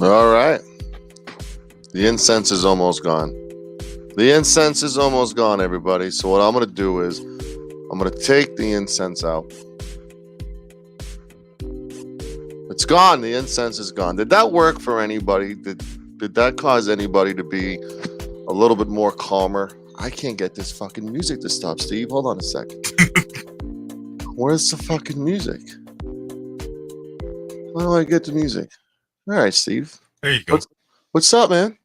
All right. The incense is almost gone. The incense is almost gone, everybody. So what I'm going to do is I'm going to take the incense out. It's gone. The incense is gone. Did that work for anybody? Did that cause anybody to be a little bit more calmer? I can't get this fucking music to stop, Steve. Hold on a second. Where's the fucking music? How do I get the music? All right, Steve. There you go. What's up, man?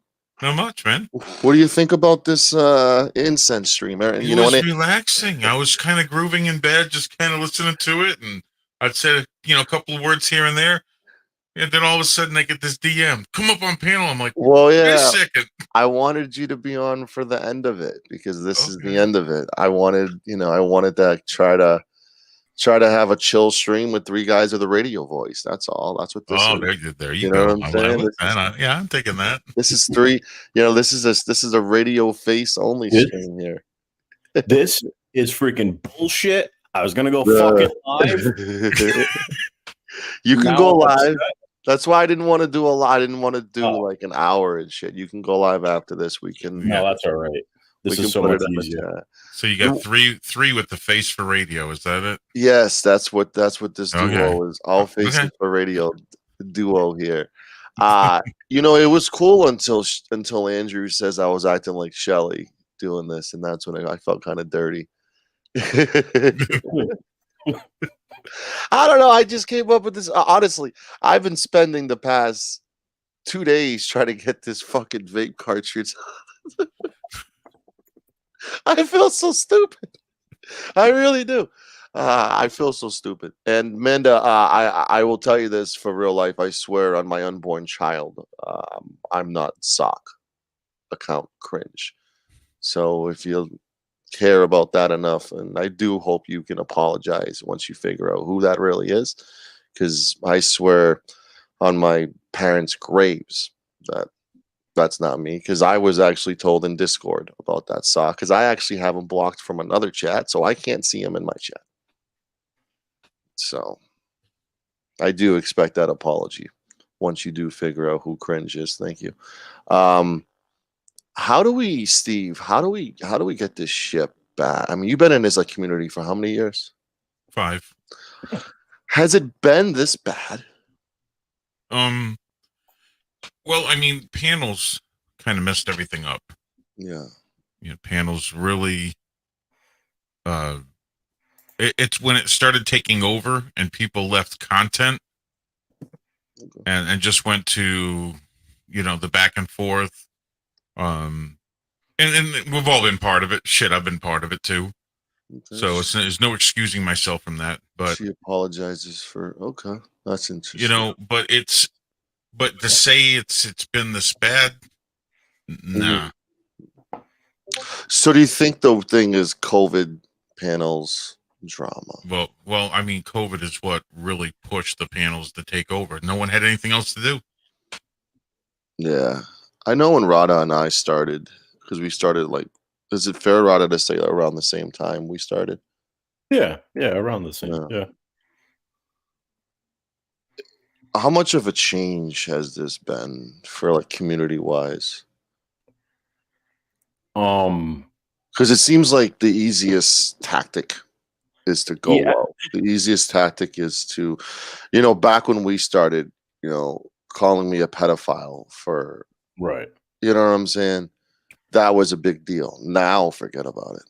Not much, man. What do you think about this incense stream? It was relaxing. I was kind of grooving in bed, just kind of listening to it, and I'd say a couple of words here and there, and then all of a sudden I get this DM, come up on panel. I'm like, well, yeah. Wait a second. I wanted you to be on for the end of it because this is the end of it. I wanted to try to have a chill stream with three guys with a radio voice. That's all. That's what this is. There you go. Know what I'm saying? Yeah, I'm taking that. This is three. This is a radio face only stream here. This is freaking bullshit. I was gonna go fucking live. You can go live. That's why I didn't want to do a lot. I didn't want to do like an hour and shit. You can go live after this. We can. No, that's all right. This is so much easier. So you got three with the face for radio. Is that it? Yes, that's what this duo is. All faces for radio duo here. It was cool until Andrew says I was acting like Shelly doing this, and that's when I felt kind of dirty. I don't know. I just came up with this. Honestly, I've been spending the past 2 days trying to get this fucking vape cartridge. I feel so stupid. I really do. I feel so stupid. And Manda, I will tell you this for real life. I swear on my unborn child, I'm not sock account cringe. So if you care about that enough, and I do hope you can apologize once you figure out who that really is, because I swear on my parents' graves that's not me, because I was actually told in Discord about that sock, because I actually have him blocked from another chat, so I can't see him in my chat. So I do expect that apology once you do figure out who cringe is. Thank you. How do we get this ship back? I mean, you've been in this community for how many years? 5. Has it been this bad? Well, I mean, panels kind of messed everything up. Yeah. Panels really. It's when it started taking over and people left content, and just went to, the back and forth. And we've all been part of it. Shit, I've been part of it too. Okay. So there's no excusing myself from that. But she apologizes for. Okay, that's interesting. But to say it's been this bad, nah. So do you think the thing is COVID panels drama? Well, I mean, COVID is what really pushed the panels to take over. No one had anything else to do. Yeah. I know when Rada and I started, because we started is it fair, Rada, to say around the same time we started? Yeah, around the same. Yeah. How much of a change has this been for community wise? Because it seems like the easiest tactic is to go out. The easiest tactic is to, back when we started, calling me a pedophile for. Right. You know what I'm saying? That was a big deal. Now forget about it.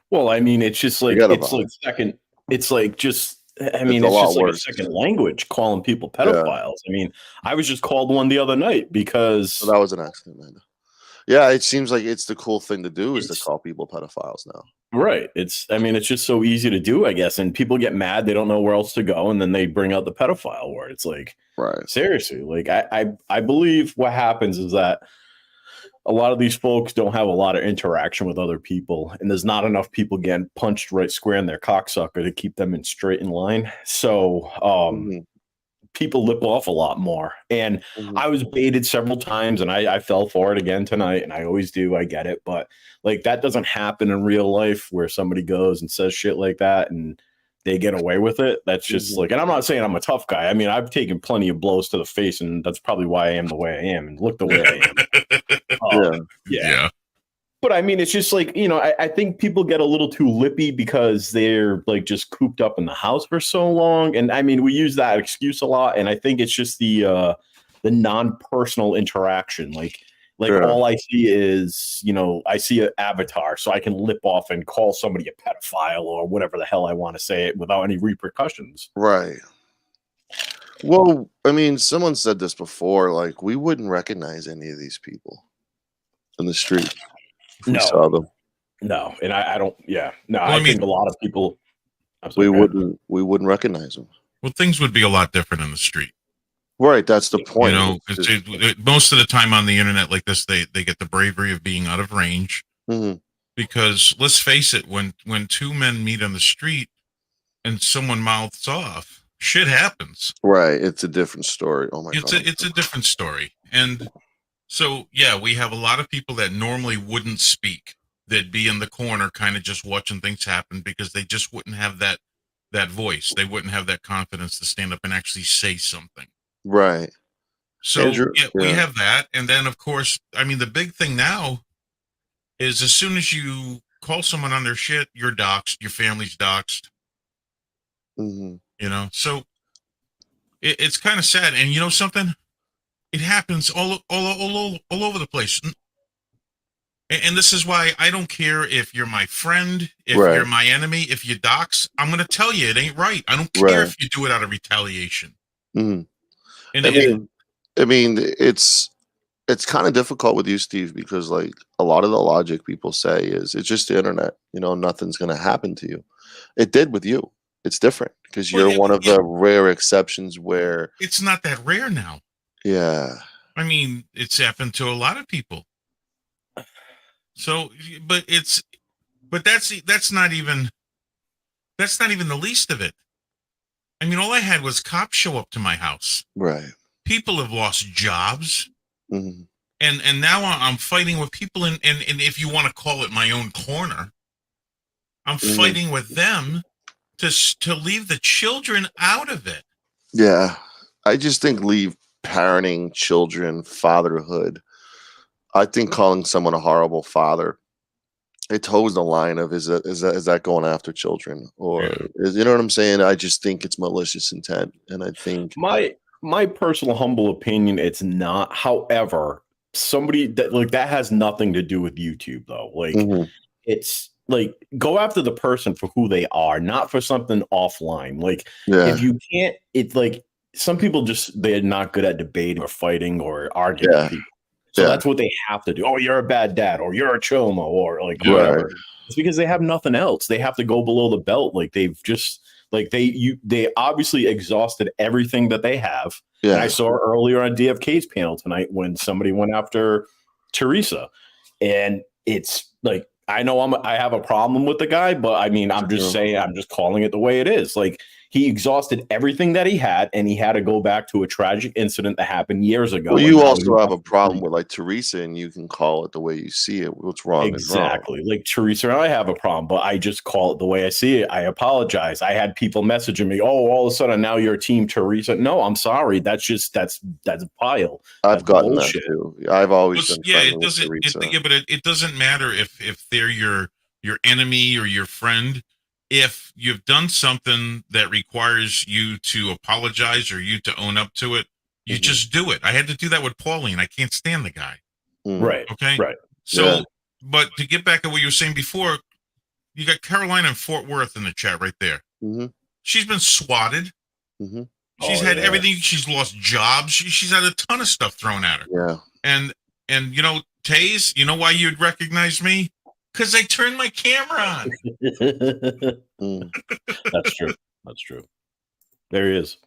Well, I mean, it's just second. It's just a second language calling people pedophiles. Yeah. I mean, I was just called one the other night because that was an accident, man. Yeah, it seems like it's the cool thing to do is to call people pedophiles now. Right. It's just so easy to do, I guess. And people get mad. They don't know where else to go. And then they bring out the pedophile word. It's right. Seriously, I believe what happens is that a lot of these folks don't have a lot of interaction with other people. And there's not enough people getting punched right square in their cocksucker to keep them straight in line. So, people lip off a lot more. And I was baited several times and I fell for it again tonight, and I always do. I get it. But that doesn't happen in real life where somebody goes and says shit like that and they get away with it. That's just Mhm. like, and I'm not saying I'm a tough guy. I mean, I've taken plenty of blows to the face, and that's probably why I am the way I am and look the way I am. Yeah. Yeah. Yeah. But I mean, it's just like, I think people get a little too lippy because they're like just cooped up in the house for so long. And I mean, we use that excuse a lot. And I think it's just the non-personal interaction. Like Yeah. all I see is, I see an avatar, so I can lip off and call somebody a pedophile or whatever the hell I want to say it without any repercussions. Right. Well, I mean, someone said this before, like we wouldn't recognize any of these people in the street if we No, saw them. no. And I don't, yeah. No, Well, I I think mean, a lot of people, I'm sorry, We go ahead. wouldn't recognize them. well, things would be a lot different in the street. Right, that's the You point. know, It's just, most of the time on the internet like this, they get the bravery of being out of range. mhm. Because let's face it, when two men meet on the street and someone mouths off, shit happens. Right, it's a different story. Oh my It's god. a different story. And so yeah, we have a lot of people that normally wouldn't speak. They'd be in the corner kind of just watching things happen because they just wouldn't have that voice. They wouldn't have that confidence to stand up and actually say something. Right. So Andrew, yeah, we yeah. have that. And then of course, I mean the big thing now is as soon as you call someone on their shit, you're doxxed, your family's doxxed, Mhm. So it's kind of sad. And you know something? It happens all over the place. And this is why I don't care if you're my friend, if you're Right. my enemy, if you dox, I'm going to tell you it ain't right. I don't care Right. if you do it out of retaliation. Mhm. And I it, mean I mean, it's kind of difficult with you, Steve, because like a lot of the logic people say is it's just the internet. Nothing's going to happen to you. It did with you. It's different because well, you're one of yeah, the rare exceptions where, it's not that rare now. yeah, I mean, it's happened to a lot of people. So, but that's not even the least of it. I mean, all I had was cops show up to my house. right. People have lost jobs, Mhm. and now I'm fighting with people and if you want to call it my own corner, I'm Mhm. fighting with them to leave the children out of it. Yeah. I just think leave parenting, children, fatherhood. I think calling someone a horrible father, it toes the line of is that going after children or Yeah. is you know what I'm saying? I just think it's malicious intent, and I think My personal humble opinion, it's not. However, somebody that has nothing to do with YouTube though. Like Mhm. it's like go after the person for who they are, not for something offline. Like if Yeah, you can't, it's like some people just they're not good at debating or fighting or arguing with yeah, people. So yeah, that's what they have to do. Oh, you're a bad dad, or you're a chomo, or like Yeah. right, whatever. It's because they have nothing else. They have to go below the belt. Like they've just like they obviously exhausted everything that they have. And I yeah, saw earlier on DFK's panel tonight when somebody went after Teresa, and it's like I know I have a problem with the guy, but I mean I'm just true. saying I'm just calling it the way it is. Like he exhausted everything that he had, and he had to go back to a tragic incident that happened years ago. Well, And you now he also have wants a to problem grieve. with like Teresa, and you can call it the way you see it. What's wrong is wrong. Exactly. Like Teresa and I have a problem, but I just call it the way I see it. I apologize. I had people messaging me, oh, all of a sudden now you're team Teresa. No, I'm sorry. That's vile. I've That's gotten that bullshit. too. I've always Well, been yeah, friendly it with doesn't. Teresa. Yeah, but it doesn't matter if they're your enemy or your friend. If you've done something that requires you to apologize or you to own up to it, you Mhm. just do it. I had to do that with Pauline. I can't stand the guy. Mm. Right. Okay, Right. Yeah. so but to get back to what you were saying before, you got Carolina and Fort Worth in the chat right there. Mhm. She's been swatted. Mhm. She's Oh had yeah. everything. She's lost jobs. She's had a ton of stuff thrown at her. Yeah. And Taze, you know why you'd recognize me? Because I turned my camera on. Mm. That's true. That's true. There he is.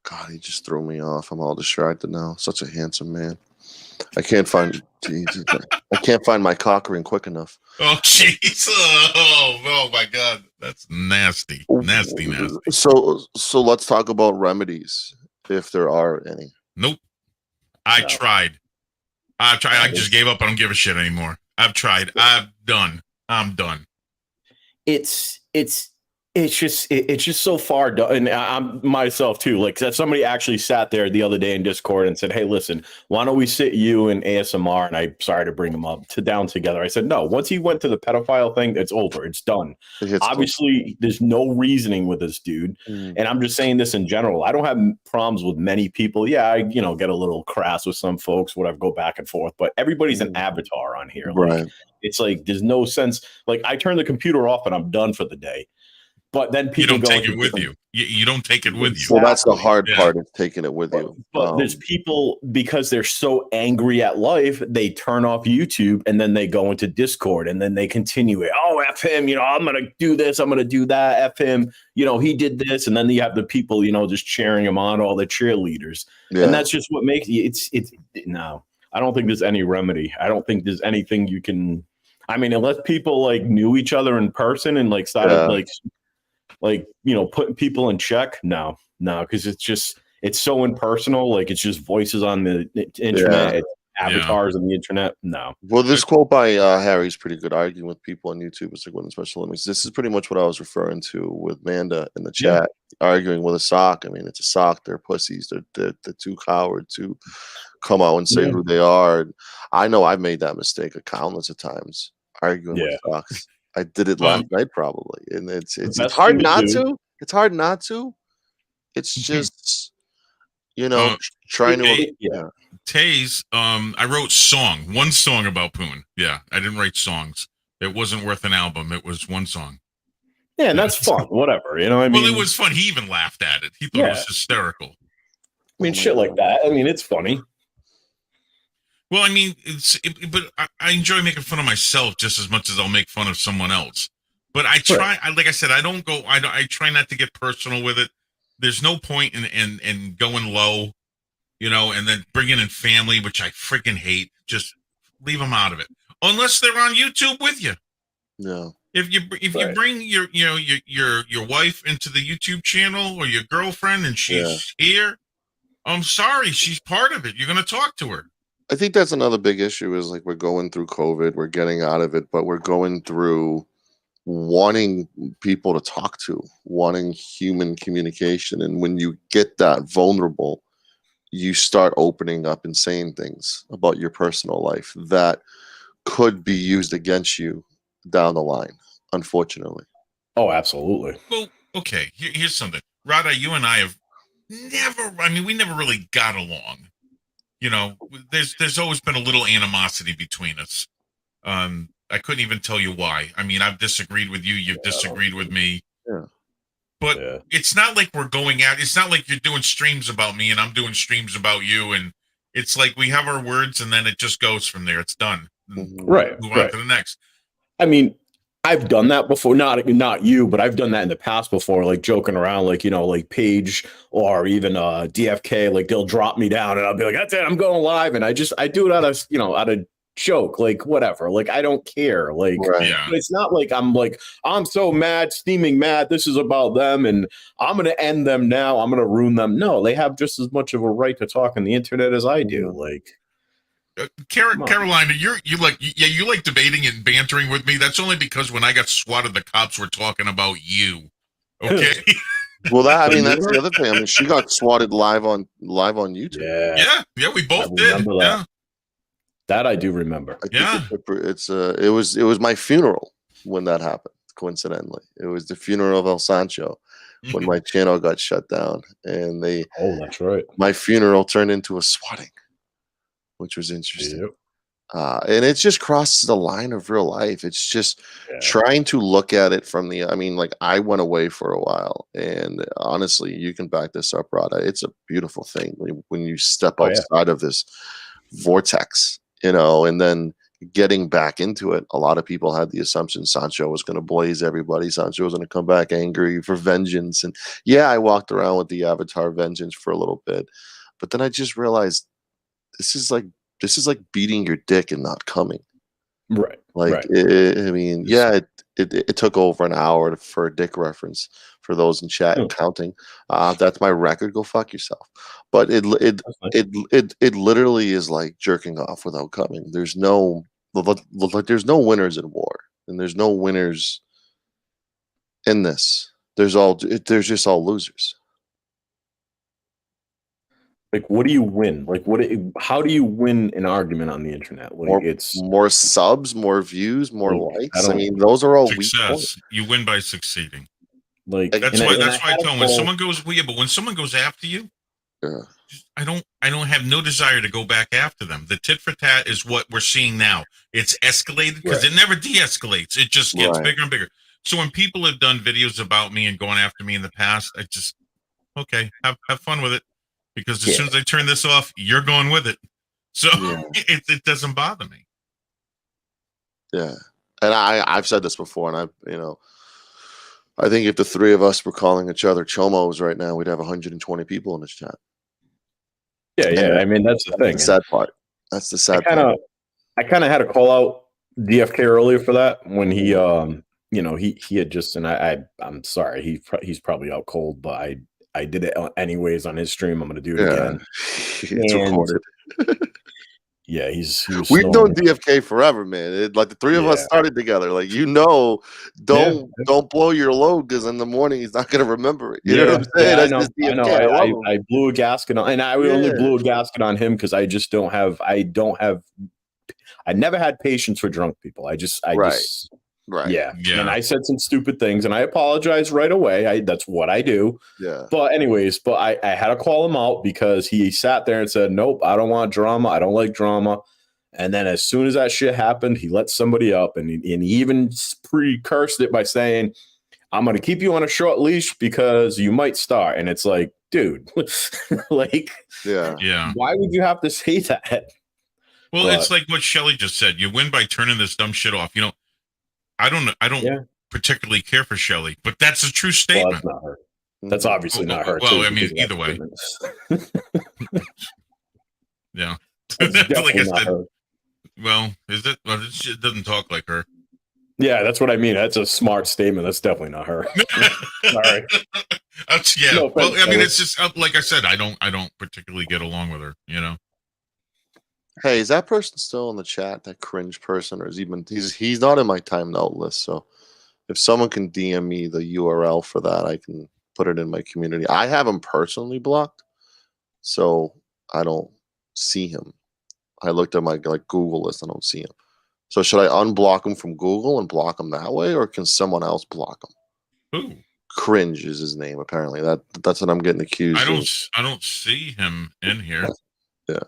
God, he just threw me off. I'm all distracted now. Such a handsome man. I can't find. Jesus, I can't find my cock ring quick enough. Oh jeez. Oh my god. That's nasty. Nasty. So let's talk about remedies, if there are any. Nope. I No. tried. I just gave up. I don't give a shit anymore. I've tried. I'm done. it's just so far done. And I'm myself too. Like if somebody actually sat there the other day in Discord and said, "Hey, listen, why don't we sit you and ASMR?" And I'm sorry to bring him up to down together. I said, "No. Once he went to the pedophile thing, it's over. It's done. It hits close. Obviously, there's no reasoning with this dude." Mm. And I'm just saying this in general. I don't have problems with many people. Yeah, I get a little crass with some folks, whatever, go back and forth. But everybody's an avatar on here. Like Right. it's like there's no sense. Like I turn the computer off and I'm done for the day. But then You people don't go take into it with different- you. You don't take it with you. Well, that's the Exactly. hard Yeah. part of taking it with you. But there's people, because they're so angry at life, they turn off YouTube and then they go into Discord and then they continue it. Oh, F him, I'm going to do this. I'm going to do that. F him, he did this. And then you have the people, just cheering him on, all the cheerleaders. Yeah. And that's just what makes it's no, I don't think there's any remedy. I don't think there's anything you can, I mean, unless people like knew each other in person and like started putting people in check. No, because it's so impersonal. Like it's just voices on the internet, it's avatars on the internet. No. Well, this quote by Harry's pretty good. Arguing with people on YouTube is like one of the special limits. This is pretty much what I was referring to with Manda in the chat, arguing with a sock. I mean, it's a sock. They're pussies. They're too coward to come out and say who they are. And I know I've made that mistake countless of times arguing with socks. I did it last night probably, and it's hard not to. It's hard not to. It's just trying to. Taze, I wrote one song about Poon. Yeah, I didn't write songs. It wasn't worth an album. It was one song. Yeah, and that's fun. Whatever, I mean. Well, it was fun. He even laughed at it. He thought it was hysterical. I mean, shit like that. I mean, it's funny. Well, I mean, but I enjoy making fun of myself just as much as I'll make fun of someone else. But I try, like I said, I try not to get personal with it. There's no point in going low, and then bringing in family, which I freaking hate. Just leave them out of it, unless they're on YouTube with you. No. If you bring your wife into the YouTube channel or your girlfriend and she's here, I'm sorry, she's part of it. You're going to talk to her. I think that's another big issue is like we're going through COVID, we're getting out of it, but we're going through wanting people to talk to, wanting human communication. And when you get that vulnerable, you start opening up and saying things about your personal life that could be used against you down the line, unfortunately. Oh, absolutely. Well, okay, here's something. Rada, you and I have we never really got along. There's always been a little animosity between us. I couldn't even tell you why. I mean, I've disagreed with you. You've disagreed with me. Yeah. But it's not like we're going out. It's not like you're doing streams about me and I'm doing streams about you. And it's like we have our words and then it just goes from there. It's done. Right. Move on to the next. I mean, I've done that before. Not you, but I've done that in the past before, like joking around, like, like Paige or even DFK, like they'll drop me down and I'll be like, that's it, I'm going live. And I do it out of joke, like whatever. Like I don't care. Like but it's not like I'm so mad, steaming mad. This is about them and I'm gonna end them now. I'm gonna ruin them. No, they have just as much of a right to talk on the internet as I do. Like Carolina, you like debating and bantering with me. That's only because when I got swatted, the cops were talking about you. Okay. Well, that's the other thing. I mean, she got swatted live on YouTube. Yeah, we both did. Yeah. That I do remember. It was my funeral when that happened. Coincidentally, it was the funeral of El Sancho when my channel got shut down, and that's right. My funeral turned into a swatting, which was interesting. And it just crosses the line of real life. It's just trying to look at it from I went away for a while, and honestly, you can back this up, Rada. It's a beautiful thing when you step outside of this vortex, and then getting back into it. A lot of people had the assumption Sancho was going to blaze everybody. Sancho was going to come back angry for vengeance. And I walked around with the avatar vengeance for a little bit, but then I just realized this is like beating your dick and not coming. Right. It took over an hour for a dick reference for those in chat and counting. That's my record. Go fuck yourself. But it literally is like jerking off without coming. There's no winners in war, and there's no winners in this. There's just all losers. Like, what do you win? Like, how do you win an argument on the internet? Like, More it's more subs, more views, more like, likes. I I don't mean, those are all weak points. Success. You win by succeeding. like. Like, That's And why. I That's why I had a tell them when call. someone goes, well, yeah, but when someone goes after you, Yeah. I don't have no desire to go back after them. The tit for tat is what we're seeing now. It's escalated because Right. it never de-escalates. It just gets Right. bigger and bigger. So when people have done videos about me and going after me in the past, I just okay, have fun with it. Because as Yeah. soon as I turn this off, you're going with it. So Yeah. it doesn't bother me. Yeah. And I've said this before, and I think if the three of us were calling each other chomos right now, we'd have 120 people in this chat. Yeah, And I mean, that's the thing. the sad part. That's the sad part. I kind of had to call out DFK earlier for that when he, he had just, and I'm sorry, he's probably out cold, but I did it anyways on his stream. I'm going to do it Yeah. again. It's And recorded. yeah, he was We've known snowing. DFK forever, man. Like the three of us Yeah. started together. Like don't blow your load because in the morning he's not gonna remember it. You know what I'm saying? I That's know. just I know. DFK. I love him. I blew a gasket on, and I only Yeah. blew a gasket on him because I never had patience for drunk people. Right. Yeah. Yeah. And I said some stupid things, and I apologized right away. That's what I do. Yeah. But anyways, I had to call him out because he sat there and said, "Nope, I don't want drama. I don't like drama." And then as soon as that shit happened, he let somebody up, and he even precursed it by saying, "I'm going to keep you on a short leash because you might start." And it's like, dude, like, Yeah. why would you have to say that? Well, it's like what Shelly just said. You win by turning this dumb shit off. I don't particularly care for Shelly, but that's a true statement. Well, that's not her. That's obviously not her. Well, too, I mean, either way. Yeah. Like I said, her. well, is it? Well, it doesn't talk like her. Yeah, that's what I mean. That's a smart statement. That's definitely not her. Sorry. Yeah. No, well, I mean, it's just like I said. I don't particularly get along with her. Hey, is that person still in the chat? That cringe person, or is he's not in my timed out list? So if someone can DM me the URL for that, I can put it in my community. I have him personally blocked, so I don't see him. I looked at my Google list. I don't see him. So should I unblock him from Google and block him that way, or can someone else block him? Who? Cringe is his name. Apparently, that's what I'm getting accused. I don't see him in here. Yeah.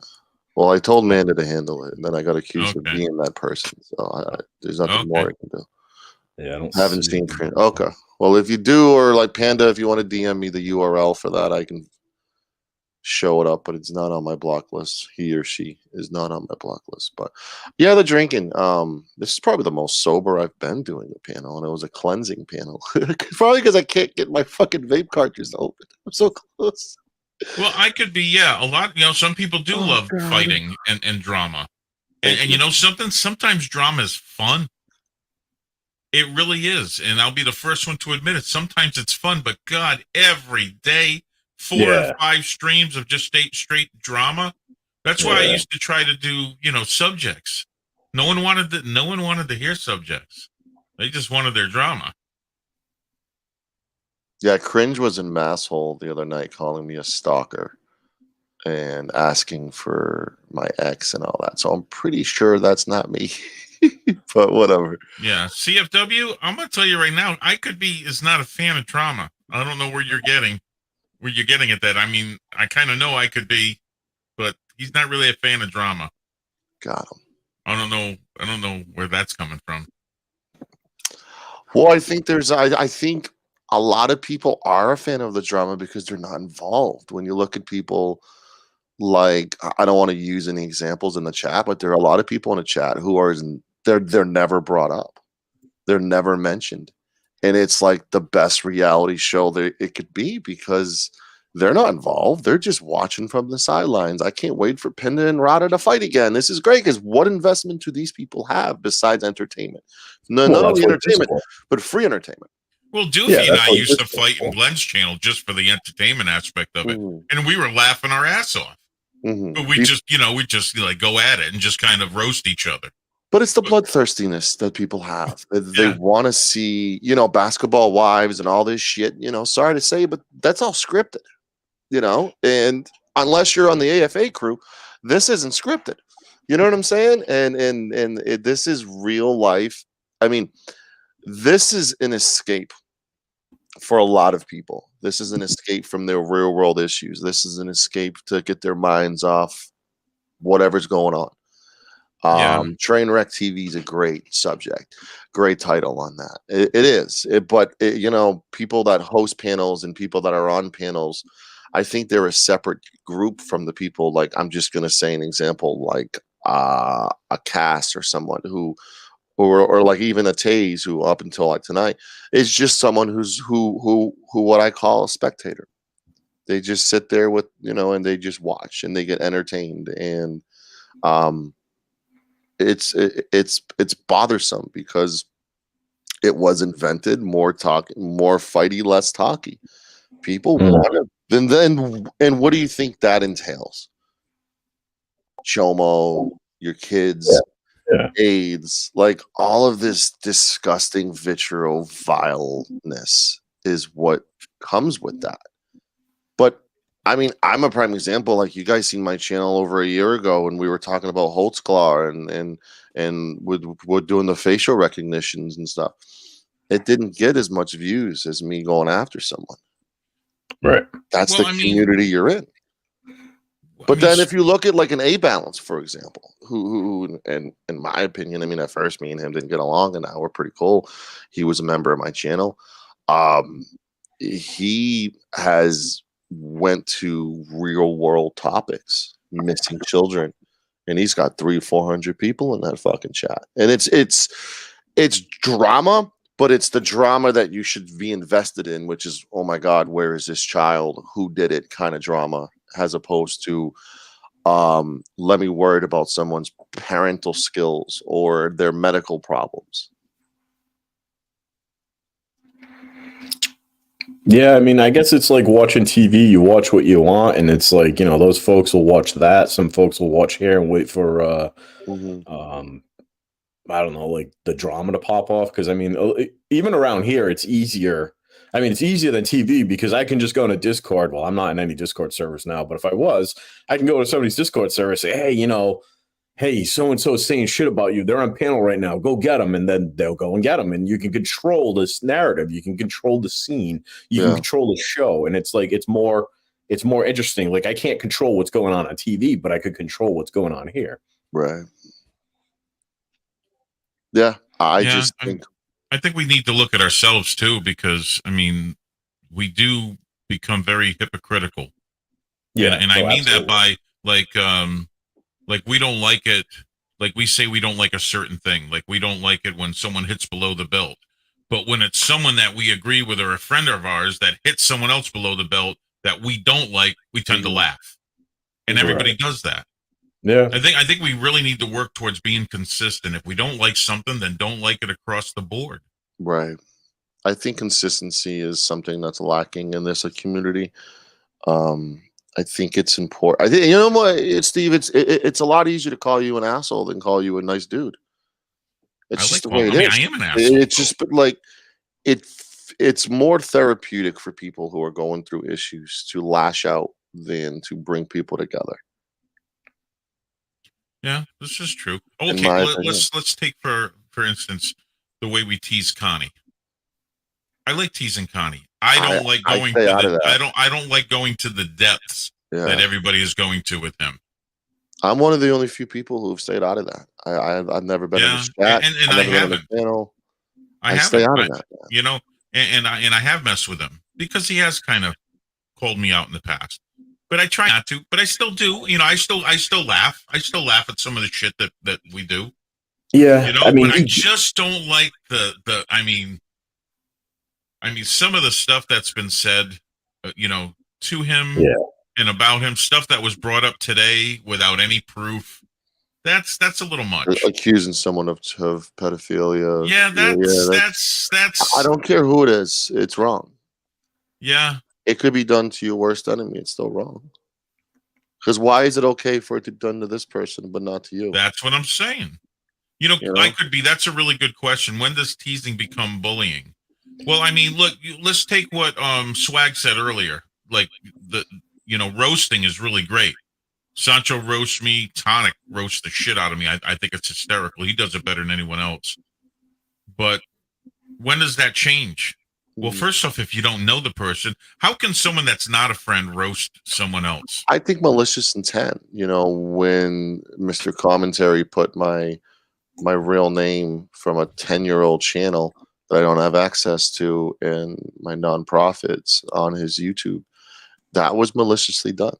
Well, I told Manda to handle it, and then I got accused of being that person. So there's nothing more I can do. Yeah, I haven't seen cringe. Okay. Well, if you do, or like Panda, if you want to DM me the URL for that, I can show it up, but it's not on my block list. He or she is not on my block list. But yeah, the drinking. This is probably the most sober I've been doing a panel, and it was a cleansing panel. Probably because I can't get my fucking vape cartridge open. I'm so close. Well, I could be, a lot. Some people do love fighting and drama, and something. Sometimes drama is fun. It really is, and I'll be the first one to admit it. Sometimes it's fun, but God, every day, 4 or 5 streams of just straight drama. That's why I used to try to do, subjects. No one wanted to hear subjects. They just wanted their drama. Yeah, Cringe was in Masshole the other night calling me a stalker and asking for my ex and all that. So I'm pretty sure that's not me. But whatever. Yeah, CFW, I'm going to tell you right now, is not a fan of drama. I don't know where you're getting at that. I mean, I kind of know I could be, but he's not really a fan of drama. Got him. I don't know where that's coming from. Well, I think I think a lot of people are a fan of the drama because they're not involved. When you look at people like, I don't want to use any examples in the chat, but there are a lot of people in the chat who are they're never brought up. They're never mentioned. And it's like the best reality show that it could be because they're not involved. They're just watching from the sidelines. I can't wait for Pinda and Rada to fight again. This is great because what investment do these people have besides entertainment? Not only entertainment, but free entertainment. Well, Doofy and I used to fight in Glenn's channel just for the entertainment aspect of it. And we were laughing our ass off. But we just like go at it and just kind of roast each other. But it's the bloodthirstiness that people have. They Yeah. want to see, basketball wives and all this shit. Sorry to say, but that's all scripted. And unless you're on the AFA crew, this isn't scripted. You know what I'm saying? And this is real life. I mean, this is an escape for a lot of people. This is an escape from their real world issues. This is an escape to get their minds off whatever's going on. Yeah. Trainwreck TV is a great subject, great title on that. It is, but people that host panels and people that are on panels, I think they're a separate group from the people. Like, I'm just going to say an example, like a Cass or someone or like even a Taze, who up until like tonight is just someone who what I call a spectator. They just sit there with, and they just watch and they get entertained. And it's bothersome because it was invented more fighty, less talky. People want it. And what do you think that entails? Chomo, your kids, AIDS, like all of this disgusting vitriol vileness is what comes with that. But I mean, I'm a prime example. Like, you guys seen my channel over a year ago when we were talking about Holtzclaw and we're doing the facial recognitions and stuff. It didn't get as much views as me going after someone. Right. That's the community you're in. But then if you look at like an A Balance, for example, who and in my opinion, I mean, at first me and him didn't get along, and now we're pretty cool. He was a member of my channel. He has went to real world topics, missing children, and he's got 300-400 people in that fucking chat. And it's drama, but it's the drama that you should be invested in, which is, oh my God, where is this child? Who did it? Kind of drama, as opposed to let me worried about someone's parental skills or their medical problems. Yeah, I mean, I guess it's like watching TV. You watch what you want, and it's like, those folks will watch that. Some folks will watch here and wait for I don't know, like the drama to pop off. Because I mean, even around here, it's easier. I mean, it's easier than TV because I can just go in a Discord. Well, I'm not in any Discord servers now, but if I was, I can go to somebody's Discord server and say, hey, hey, so-and-so is saying shit about you. They're on panel right now. Go get them. And then they'll go and get them. And you can control this narrative. You can control the scene. You can control the show. And it's like, it's more interesting. Like, I can't control what's going on TV, but I could control what's going on here. Right. Yeah. I think we need to look at ourselves too, because I mean, we do become very hypocritical. Yeah. And I mean absolutely. That by like we don't like it. Like, we say we don't like a certain thing. Like, we don't like it when someone hits below the belt. But when it's someone that we agree with or a friend of ours that hits someone else below the belt that we don't like, we tend to laugh. And everybody does that. Yeah. I think we really need to work towards being consistent. If we don't like something, then don't like it across the board. Right. I think consistency is something that's lacking in this community. I think it's important. I think, you know what, Steve, it's a lot easier to call you an asshole than call you a nice dude. It's just the way it is. I am an asshole. It's just like it's more therapeutic for people who are going through issues to lash out than to bring people together. Yeah, this is true. Okay, let's take for instance the way we tease Connie. I like teasing Connie. I don't like going to the depths that everybody is going to with him. I'm one of the only few people who've stayed out of that. I've never been in the chat. And I've never been on the panel. I stay out of that. And I have messed with him because he has kind of called me out in the past. But I try not to. But I still do. I still laugh. I still laugh at some of the shit that we do. Yeah, I mean, but I just don't like the. I mean, some of the stuff that's been said, to him and about him, stuff that was brought up today without any proof. That's a little much. Accusing someone of pedophilia. Yeah, that's. I don't care who it is. It's wrong. Yeah. It could be done to your worst enemy. It's still wrong. Because why is it okay for it to be done to this person but not to you? That's what I'm saying. I could be. That's a really good question. When does teasing become bullying? Well, I mean, look, let's take what Swag said earlier. Like roasting is really great. Sancho roasts me. Tonic roasts the shit out of me. I think it's hysterical. He does it better than anyone else. But when does that change? Well, first off, if you don't know the person, how can someone that's not a friend roast someone else? I think malicious intent. When Mr. Commentary put my real name from a 10-year-old channel that I don't have access to in my nonprofits on his YouTube, that was maliciously done.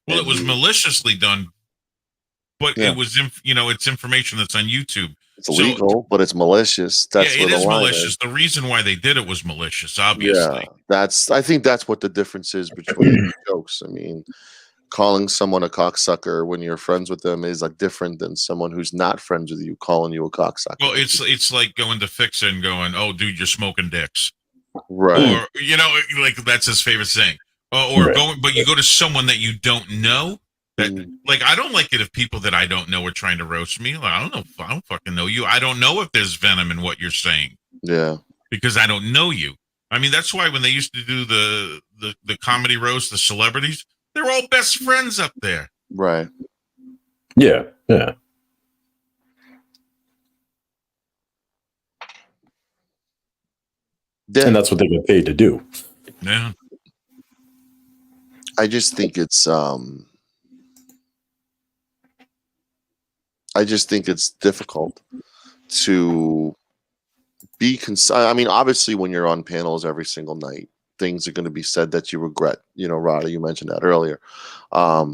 Well, it was maliciously done, but it was, it's information that's on YouTube. It's illegal, but it's malicious. That's it is malicious. Is. The reason why they did it was malicious, obviously. Yeah, I think that's what the difference is between jokes. I mean, calling someone a cocksucker when you're friends with them is like different than someone who's not friends with you calling you a cocksucker. Well, it's like going to Fix It and going, "Oh, dude, you're smoking dicks," right? Or like that's his favorite thing. Or but you go to someone that you don't know. That like I don't like it if people that I don't know are trying to roast me. Like I don't fucking know you. I don't know if there's venom in what you're saying. Yeah, because I don't know you. I mean, that's why when they used to do the comedy roast, the celebrities, they're all best friends up there. Right. Yeah. Yeah. And that's what they get paid to do. Yeah. I just think it's difficult to be I mean, obviously when you're on panels every single night, things are going to be said that you regret. Rada, you mentioned that earlier. I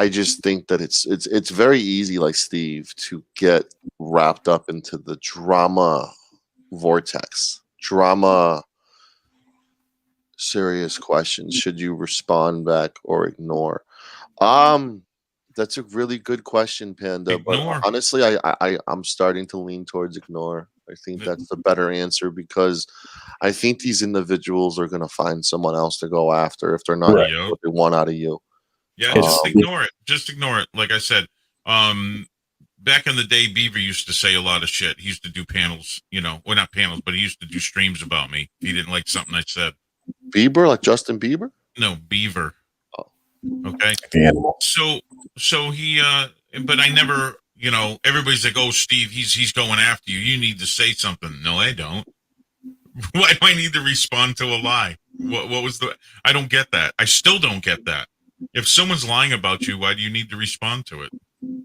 just think that it's very easy, like Steve, to get wrapped up into the drama vortex. Serious questions. Should you respond back or ignore? That's a really good question, Panda. Ignore. But honestly, I'm starting to lean towards ignore. I think that's the better answer because I think these individuals are going to find someone else to go after if they're not getting what they want out of you. Yeah, just ignore it. Just ignore it. Like I said, back in the day, Beaver used to say a lot of shit. He used to do panels, well, not panels, but he used to do streams about me. He didn't like something I said. Bieber, like Justin Bieber? No, Beaver. Oh. Okay. So he, but I never, everybody's like, oh, Steve, he's going after you. You need to say something. No, I don't. Why do I need to respond to a lie? What was I don't get that. I still don't get that. If someone's lying about you, why do you need to respond to it?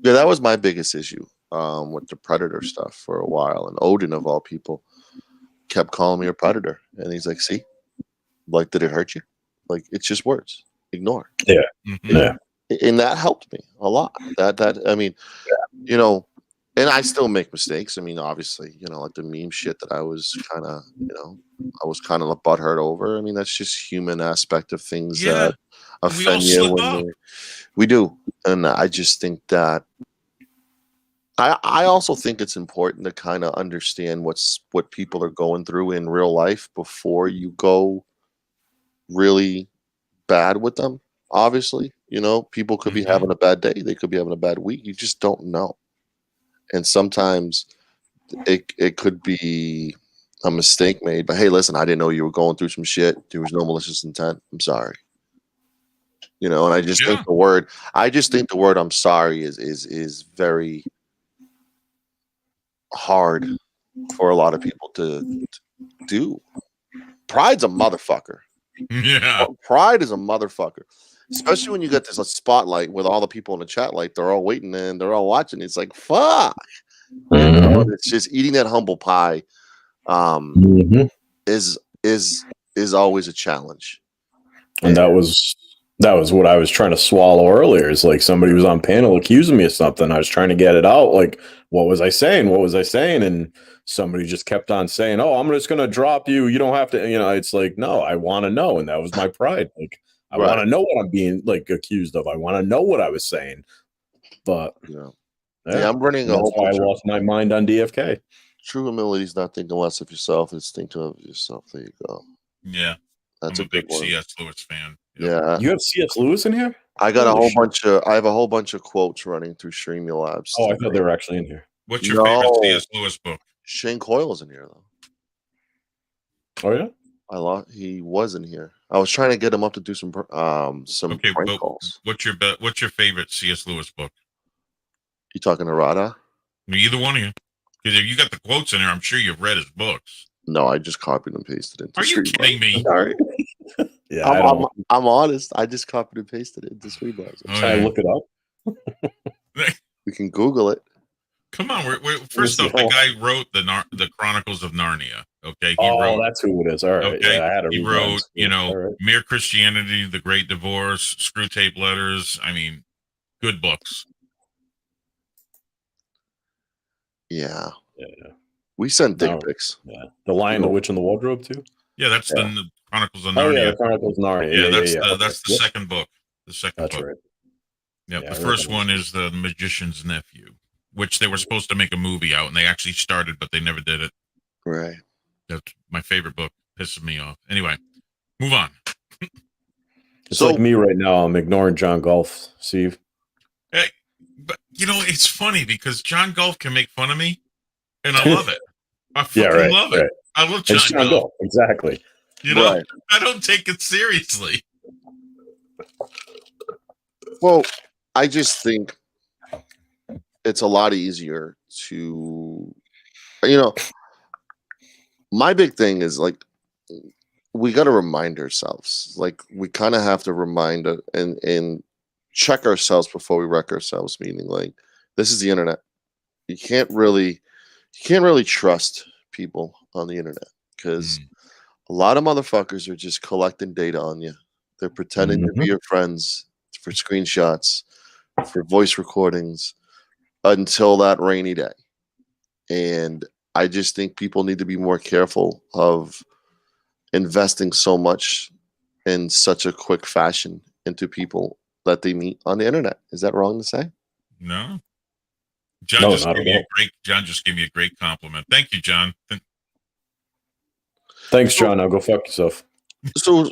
Yeah, that was my biggest issue with the Predator stuff for a while. And Odin, of all people, kept calling me a predator. And he's like, see, like, did it hurt you? Like, it's just words. Ignore. Yeah. Mm-hmm. Yeah. And that helped me a lot. I mean, and I still make mistakes. I mean, obviously, like the meme shit that I was kind of, butthurt over. I mean, that's just human aspect of things that offend you. We do. And I just think that I also think it's important to kind of understand what people are going through in real life before you go really bad with them. Obviously, people could be having a bad day. They could be having a bad week. You just don't know. And sometimes it could be a mistake made. But hey, listen, I didn't know you were going through some shit. There was no malicious intent. I'm sorry. And I just think the word I'm sorry is very hard for a lot of people to do. Pride's a motherfucker. Yeah. Pride is a motherfucker. Especially when you get this spotlight with all the people in the chat, like they're all waiting and they're all watching. It's like, fuck. It's just eating that humble pie is always a challenge. And that was what I was trying to swallow earlier. It's like somebody was on panel accusing me of something. I was trying to get it out. Like, what was I saying? What was I saying? And somebody just kept on saying, oh, I'm just going to drop you. You don't have to, it's like, no, I want to know. And that was my pride. Like, I want to know what I'm being like accused of. I want to know what I was saying. But I'm running a whole bunch. I lost my mind on DFK. True humility is not thinking less of yourself; it's thinking of yourself. There you go. Yeah, that's I'm a big C.S. Lewis fan. Yeah, you have C.S. Lewis in here. I got I have a whole bunch of quotes running through StreamYabs. Oh, I thought they were actually in here. What's your favorite No, C.S. Lewis book? Shane Coyle's in here though. Oh yeah. He was in here. I was trying to get him up to do some Okay, prank but calls. what's your favorite C.S. Lewis book? You talking to Rada? Either one of you. Because if you got the quotes in there, I'm sure you've read his books. No, I just copied and pasted it into Are you Streetblaze. kidding me? Sorry. Yeah, I don't. I'm honest. I just copied and pasted it into Streetblaze. Oh, Can I yeah. look it up? We can Google it. Come on, first off, the guy wrote the Chronicles of Narnia. Okay, That's who it is. All right, okay, yeah, I had to he read wrote, mine. All right. Mere Christianity, The Great Divorce, Screw Tape Letters. I mean, good books. Yeah. Yeah. We sent dick No. pics. Yeah. The Lion, the Witch, and the Wardrobe too. Yeah, that's the Chronicles of Oh Narnia. yeah, the Chronicles of Narnia. Yeah, Yeah, that's the second book. The second That's book. right. Yeah, Yeah, the I first recognize one is The Magician's Nephew, which they were supposed to make a movie out, and they actually started, but they never did it. Right. That's my favorite book. Pisses me off. Anyway, move on. It's like me right now. I'm ignoring John Golf, Steve. Hey, but it's funny because John Golf can make fun of me, and I love it. I fucking love it. Right. I love John Golf. Exactly. I don't take it seriously. Well, I just think it's a lot easier to, my big thing is like, we got to remind ourselves, like we kind of have to remind and check ourselves before we wreck ourselves, meaning like, this is the internet. You can't really trust people on the internet because a lot of motherfuckers are just collecting data on you. They're pretending to be your friends for screenshots, for voice recordings until that rainy day. And I just think people need to be more careful of investing so much in such a quick fashion into people that they meet on the internet. Is that wrong to say? No. John just gave me a great compliment. Thank you, John. Thanks, John. Now go fuck yourself. So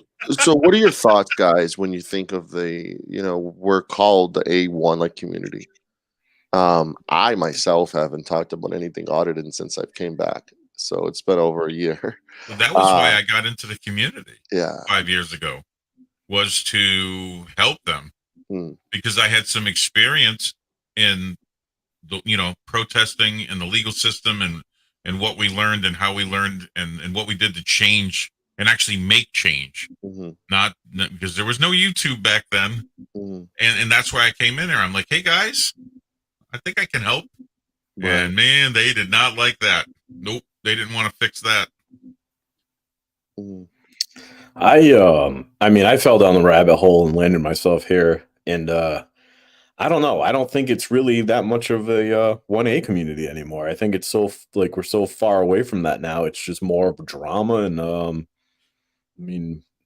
what are your thoughts, guys, when you think of the, we're called the A1 community? I myself haven't talked about anything audited since I've came back. So it's been over a year. Well, that was why I got into the community 5 years ago, was to help them because I had some experience in the, protesting in the legal system and what we learned and how we learned and what we did to change and actually make change. Not because there was no YouTube back then. And that's why I came in there. I'm like, hey guys, I think I can help. Right. And man, they did not like that. Nope. They didn't want to fix that. I fell down the rabbit hole and landed myself here. And I don't know. I don't think it's really that much of a 1A community anymore. I think it's we're so far away from that now. It's just more of a drama and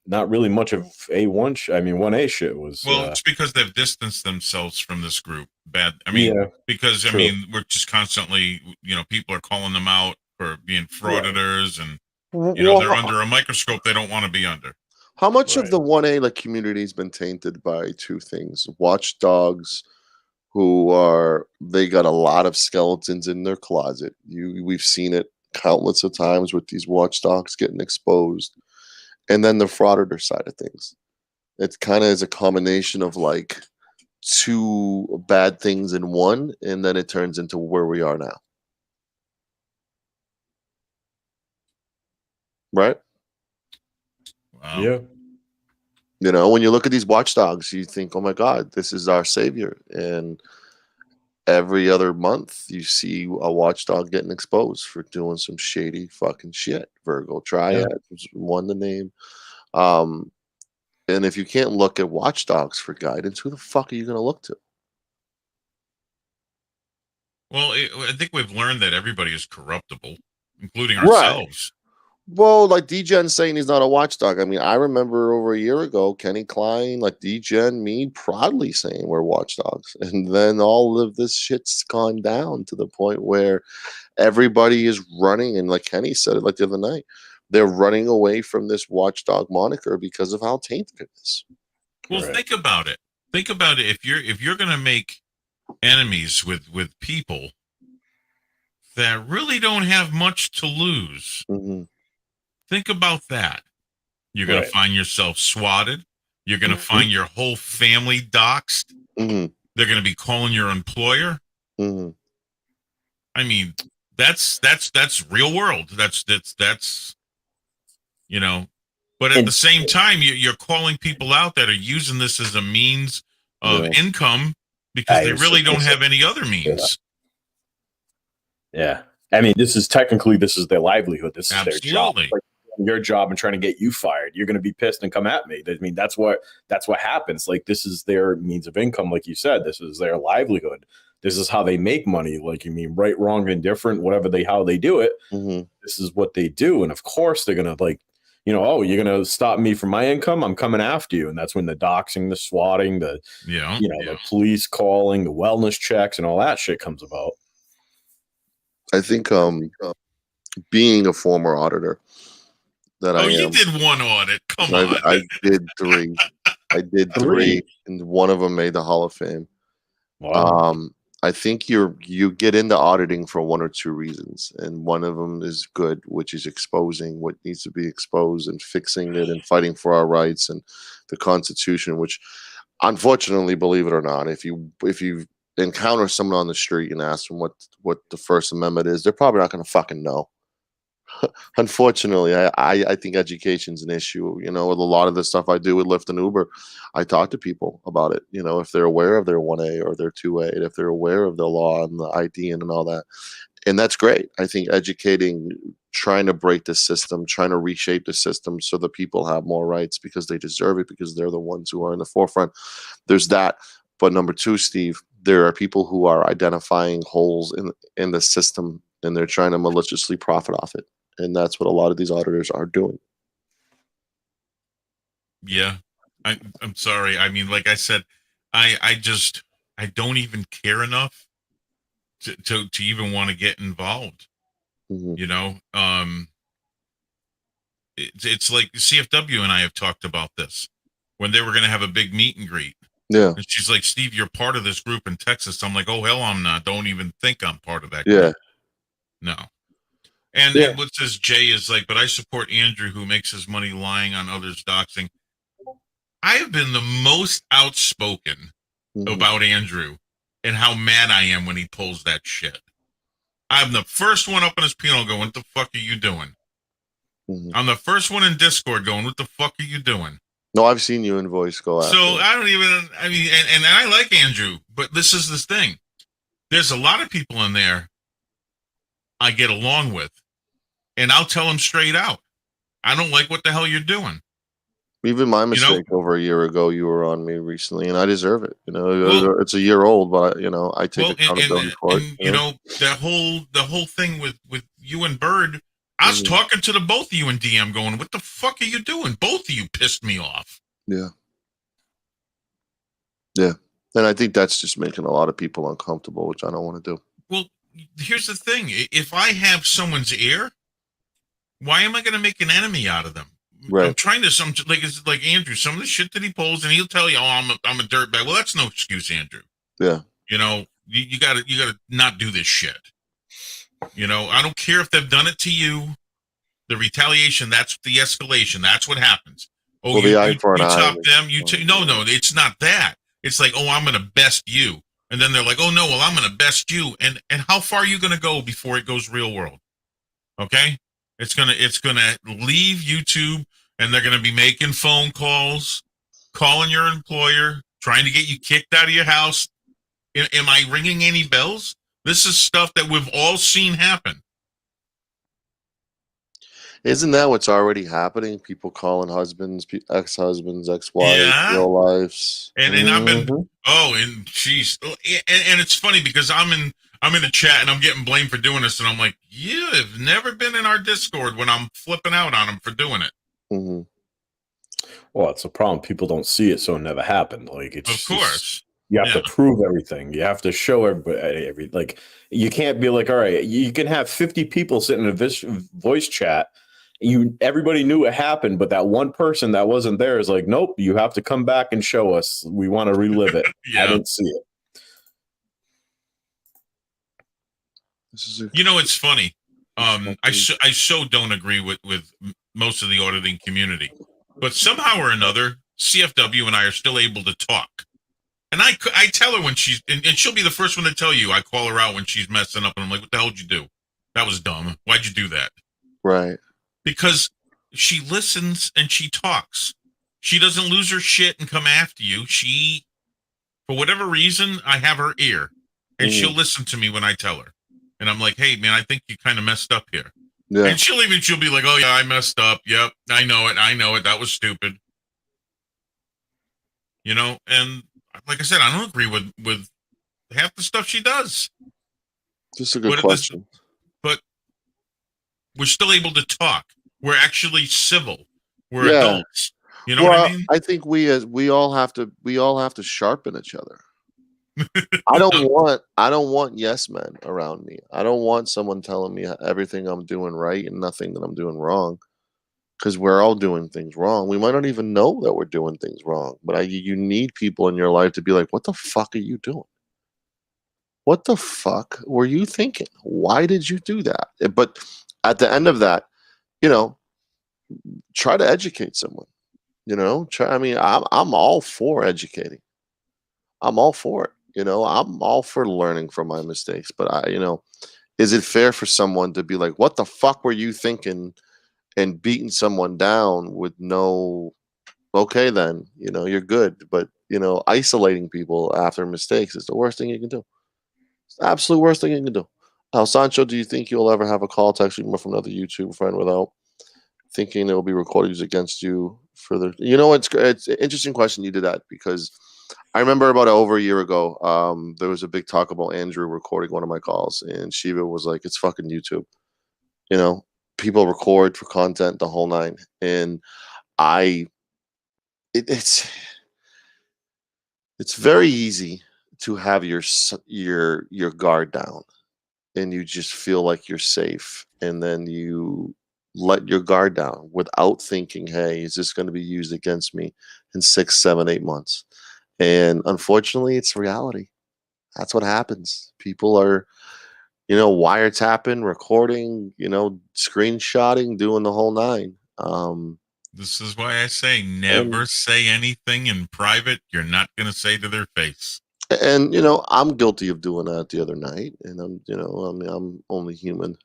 not really much of A1 1A shit was. Well, it's because they've distanced themselves from this group. Because true. we're just constantly, people are calling them out for being frauditors and they're under a microscope they don't want to be under. How much of the 1A community has been tainted by two things? Watchdogs, they got a lot of skeletons in their closet. We've seen it countless of times with these watchdogs getting exposed. And then the frauditor side of things. It kind of is a combination of two bad things in one, and then it turns into where we are now. Right? Wow. Yeah. When you look at these watchdogs, you think, oh my God, this is our savior. And every other month you see a watchdog getting exposed for doing some shady fucking shit. Virgo Triad was one to name. And if you can't look at watchdogs for guidance, who the fuck are you going to look to? Well, I think we've learned that everybody is corruptible, including ourselves. Well, D-Gen saying he's not a watchdog. I mean, I remember over a year ago, Kenny Klein, D-Gen, me proudly saying we're watchdogs. And then all of this shit's gone down to the point where everybody is running. And like Kenny said it the other night, they're running away from this watchdog moniker because of how tainted it is. Well, think about it. Think about it. If you're going to make enemies with people, that really don't have much to lose. Mm-hmm. Think about that. You're going to Right. find yourself swatted. You're going to Mhm. find your whole family doxxed. Mm-hmm. They're going to be calling your employer. Mm-hmm. I mean, that's real world. That's you know. But at the And same time, you're calling people out that are using this as a means of Yeah. income because they was really just gonna don't say, have any other means. yeah. I mean, this is their livelihood. This is their job. Absolutely. Like your job and trying to get you fired. You're going to be pissed and come at me. I mean, that's what happens. Like this is their means of income. Like you said, this is their livelihood. This is how they make money. Like you mean right, wrong, indifferent, how they do it. Mm-hmm. This is what they do. And of course they're going to like, oh, you're going to stop me from my income. I'm coming after you. And that's when the doxing, the swatting, the the police calling, the wellness checks, and all that shit comes about. I think being a former auditor that I am. You did one audit. Come on. I did 3. I did 3, and one of them made the Hall of Fame. Wow. I think you get into auditing for 1 or 2 reasons, and one of them is good, which is exposing what needs to be exposed and fixing it and fighting for our rights and the Constitution. Which, unfortunately, believe it or not, if you encounter someone on the street and ask them what the First Amendment is, they're probably not going to fucking know. Unfortunately, I think education's an issue. With a lot of the stuff I do with Lyft and Uber, I talk to people about it. If they're aware of their 1A or their 2A, if they're aware of the law and the ID and all that, and that's great. I think educating, trying to break the system, trying to reshape the system so that people have more rights because they deserve it, because they're the ones who are in the forefront. There's that. But number 2, Steve, there are people who are identifying holes in the system, and they're trying to maliciously profit off it. And that's what a lot of these auditors are doing. Yeah. I'm sorry. I mean, like I said, I don't even care enough to even want to get involved. Mm-hmm. It's like CFW and I have talked about this when they were going to have a big meet and greet. Yeah. And she's like, Steve, you're part of this group in Texas. I'm like, oh, hell, I'm not. Don't even think I'm part of that group. Yeah. No. And what says Jay is like, but I support Andrew, who makes his money lying on others doxing. I have been the most outspoken about Andrew and how mad I am when he pulls that shit. I'm the first one up in his panel going, what the fuck are you doing? Mm-hmm. I'm the first one in Discord going, what the fuck are you doing? No, I've seen you in voice go after. So I mean, and I like Andrew, but this is this thing. There's a lot of people in there I get along with, and I'll tell them straight out, I don't like what the hell you're doing. Even my mistake over a year ago, you were on me recently, and I deserve it. It's a year old, but I take accountability for it. The whole thing with you and Bird, I was talking to the both of you in DM going, what the fuck are you doing? Both of you pissed me off. Yeah. Yeah. And I think that's just making a lot of people uncomfortable, which I don't want to do. Well, here's the thing. If I have someone's ear, why am I going to make an enemy out of them? Right. I'm trying to it's like Andrew, some of the shit that he pulls, and he'll tell you, "Oh, I'm a dirtbag." Well, that's no excuse, Andrew. Yeah. You gotta not do this shit. I don't care if they've done it to you. The retaliation, that's the escalation. That's what happens. Oh, well, you top them. No, it's not that. It's like, oh, I'm gonna best you, and then they're like, oh no, well, I'm gonna best you, and how far are you gonna go before it goes real world? Okay. It's gonna leave YouTube, and they're gonna be making phone calls, calling your employer, trying to get you kicked out of your house. Am I ringing any bells? This is stuff that we've all seen happen. Isn't that what's already happening? People calling husbands, ex-husbands, ex-wives, real lives. And I've been and geez, and it's funny because I'm in the chat and I'm getting blamed for doing this, and I'm like, you have never been in our Discord when I'm flipping out on them for doing it. Mm-hmm. Well, it's a problem. People don't see it, so it never happened. Like it's of course. You have to prove everything. You have to show everybody. You can't be like, all right, you can have 50 people sitting in a voice chat. Everybody knew it happened, but that one person that wasn't there is like, nope, you have to come back and show us. We want to relive it. I didn't see it. This is a You know, it's funny. I so don't agree with most of the auditing community, but somehow or another, CFW and I are still able to talk. And I tell her when she's and she'll be the first one to tell you. I call her out when she's messing up, and I'm like, "What the hell did you do? That was dumb. Why'd you do that?" right. Because she listens and she talks. She doesn't lose her shit and come after you. She, for whatever reason, I have her ear, and she'll Mhm. listen to me when I tell her. And I'm like, "Hey, man, I think you kind of messed up here." Yeah. And she'll be like, "Oh yeah, I messed up. Yep, I know it. I know it. That was stupid." You know, and like I said, I don't agree with half the stuff she does. Just a good But at this, question. but we're still able to talk. We're actually civil. We're Yeah. adults. You know what I Well, mean? I think we all have to sharpen each other. I don't want yes men around me. I don't want someone telling me everything I'm doing right and nothing that I'm doing wrong. Because we're all doing things wrong. We might not even know that we're doing things wrong, but you need people in your life to be like, "What the fuck are you doing? What the fuck were you thinking? Why did you do that?" But at the end of that, you know, try to educate someone. I mean, I'm all for educating. I'm all for it. I'm all for learning from my mistakes. But is it fair for someone to be like, "What the fuck were you thinking?" and beating someone down with no, okay, then, you're good. But, isolating people after mistakes is the worst thing you can do. It's the absolute worst thing you can do. Now, Sancho, do you think you'll ever have a call text from another YouTube friend without thinking it will be recordings against you further? It's an interesting question you did that because I remember about over a year ago, there was a big talk about Andrew recording one of my calls, and Shiva was like, "It's fucking YouTube." You know, People record for content the whole nine, and I, it's very easy to have your guard down, and you just feel like you're safe, and then you let your guard down without thinking, "Hey, is this going to be used against me in 6, 7, 8 months?" And unfortunately, it's reality. That's what happens. People are, wiretapping, recording, screenshotting, doing the whole nine. This is why I say And never say anything in private you're not going to say to their face. I'm guilty of doing that the other night, and I mean, I'm only human.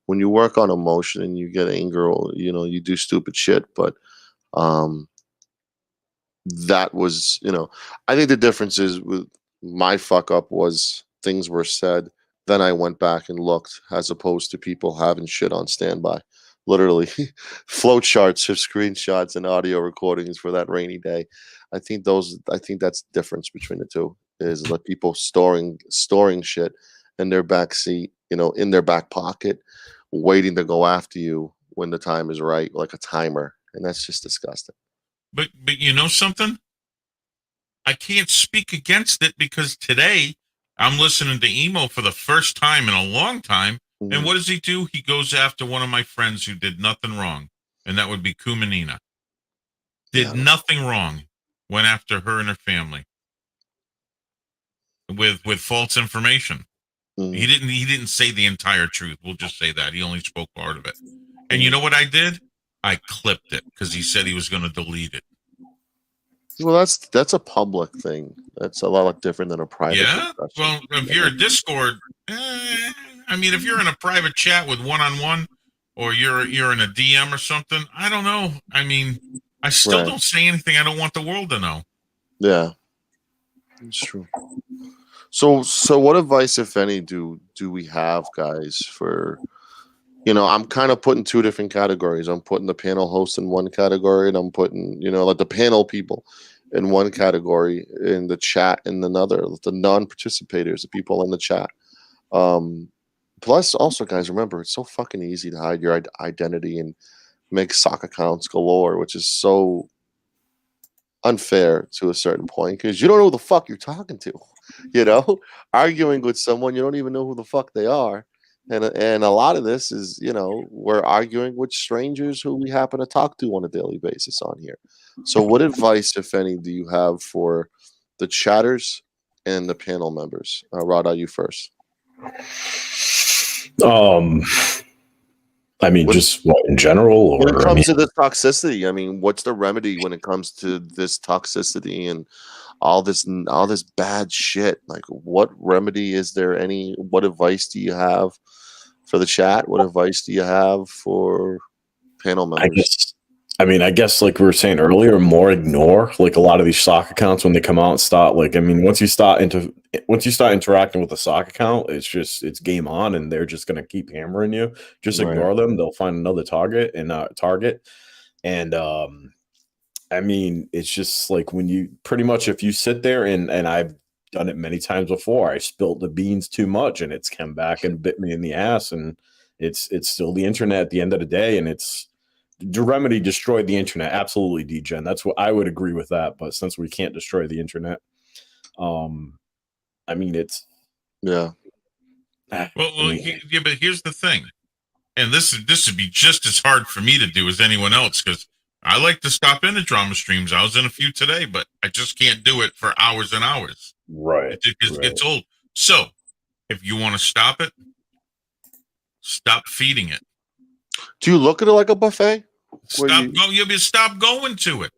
When you work on emotion and you get anger, or, you do stupid shit. But um, that was, I think the difference is with my fuck up was things were said, then I went back and looked, as opposed to people having shit on standby. Literally, flow charts of screenshots and audio recordings for that rainy day. I think that's the difference between the two, is like people storing shit in their back seat, in their back pocket, waiting to go after you when the time is right, like a timer. And that's just disgusting. But you know something? I can't speak against it because today I'm listening to emo for the first time in a long time. And Mhm. what does he do? He goes after one of my friends who did nothing wrong, and that would be Kumanina. Did Yeah. nothing wrong. Went after her and her family with false information. Mhm. He didn't say the entire truth. We'll just say that. He only spoke part of it. And you Mhm. know what I did? I clipped it because he said he was going to delete it. Well, that's a public thing. That's a lot different than a private Yeah. discussion. Well, if you're a Discord, I mean, if you're in a private chat with one on one, or you're in a DM or something, I don't know. I mean, I still Right. don't say anything I don't want the world to know. Yeah, it's true. So what advice, if any, do we have, guys, for I'm kind of putting two different categories. I'm putting the panel host in one category, and I'm putting, like the panel people in one category, in the chat in another, the non-participators, the people in the chat. Um, Plus, also, guys, remember, it's so fucking easy to hide your identity and make sock accounts galore, which is so unfair to a certain point because you don't know who the fuck you're talking to. You know, Arguing with someone you don't even know who the fuck they are, and a lot of this is, we're arguing with strangers who we happen to talk to on a daily basis on here. So, what advice, if any, do you have for the chatters and the panel members? Rod, are you first? I mean, What- just what in general, When it or I comes mean, to this toxicity, I mean, what's the remedy when it comes to this toxicity and all this bad shit? Like, what remedy is there? What advice do you have for the chat? What advice do you have for panel I members? guess. I mean, I guess like we were saying earlier, more ignore like a lot of these stock accounts when they come out and start. Like, I mean, once you start interacting with a stock account, it's game on, and they're just gonna keep hammering you. Just Right. ignore them; they'll find another target. And I mean, it's just like when you pretty much if you sit there and I've done it many times before. I spilled the beans too much, and it's come back and bit me in the ass, and it's still the internet at the end of the day, and it's. Remedy destroyed the internet. Absolutely, DGen. That's what I would agree with that. But since we can't destroy the internet, I mean, it's Yeah. Well, yeah, but here's the thing, and this would be just as hard for me to do as anyone else because I like to stop into drama streams. I was in a few today, but I just can't do it for hours and hours. Right. It gets old. So, if you want to stop it, stop feeding it. Do you look at it like a buffet? Stop going to it.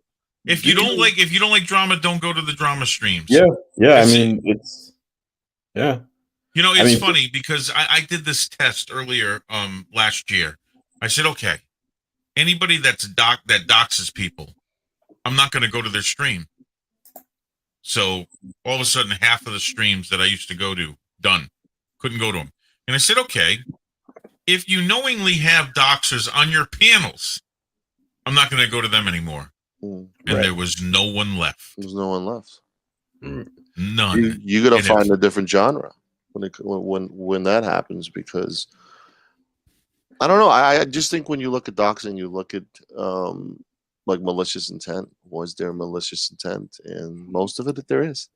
If you don't like drama, don't go to the drama streams. Yeah. I mean, it's yeah. You know, it's funny because I did this test earlier last year. I said, okay, anybody that doxes people, I'm not going to go to their stream. So all of a sudden, half of the streams that I used to go to, done. Couldn't go to them. And I said, okay, if you knowingly have doxers on your panels, I'm not going to go to them anymore. And there was no one left. There's no one left. None. You got to find a different genre when that happens, because I don't know. I just think when you look at doxing, you look at like malicious intent. Was there malicious intent? And most of it, there is.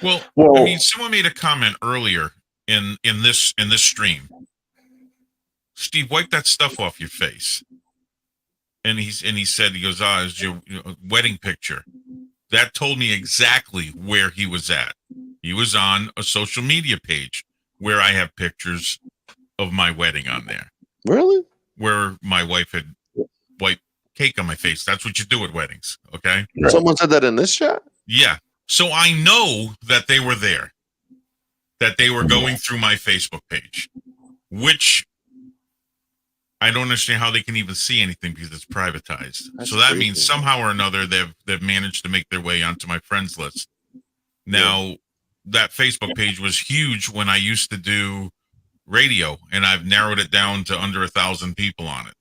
Well, I mean, someone made a comment earlier in this stream. Steve, wipe that stuff off your face. And he said, he goes, it's your wedding picture. That told me exactly where he was at. He was on a social media page where I have pictures of my wedding on there. Really? Where my wife had wiped cake on my face. That's what you do at weddings, okay? Right. Someone said that in this chat? Yeah. So I know that they were there. That they were going through my Facebook page, which I don't understand how they can even see anything because it's privatized. So that means somehow or another they've managed to make their way onto my friends list. Now, that Facebook page was huge when I used to do radio, and I've narrowed it down to under 1,000 people on it.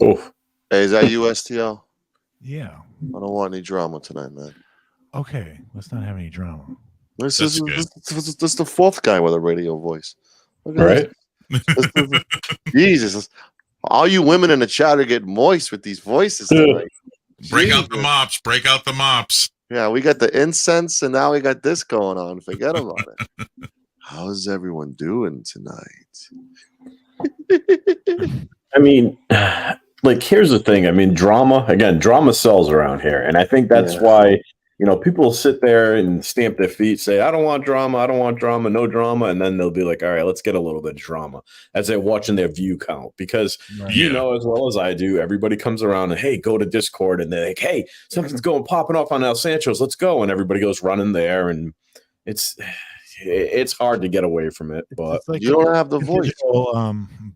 Oh, hey, is that USTL? Yeah. I don't want any drama tonight, man. Okay, let's not have any drama. This is the fourth guy with a radio voice. Right? Jesus. All you women in the chat are getting moist with these voices tonight. Break out the mops. Break out the mops. Yeah, we got the incense, and now we got this going on. Forget about it. How's everyone doing tonight? I mean, like, here's the thing. I mean, drama sells around here. And I think that's why, people sit there and stamp their feet, say, I don't want drama, no drama. And then they'll be like, all right, let's get a little bit of drama as they're watching their view count. Because you know as well as I do, everybody comes around and, hey, go to Discord. And they're like, hey, something's popping off on El Sancho's. Let's go. And everybody goes running there. And it's hard to get away from it. But it's like you don't have the voice.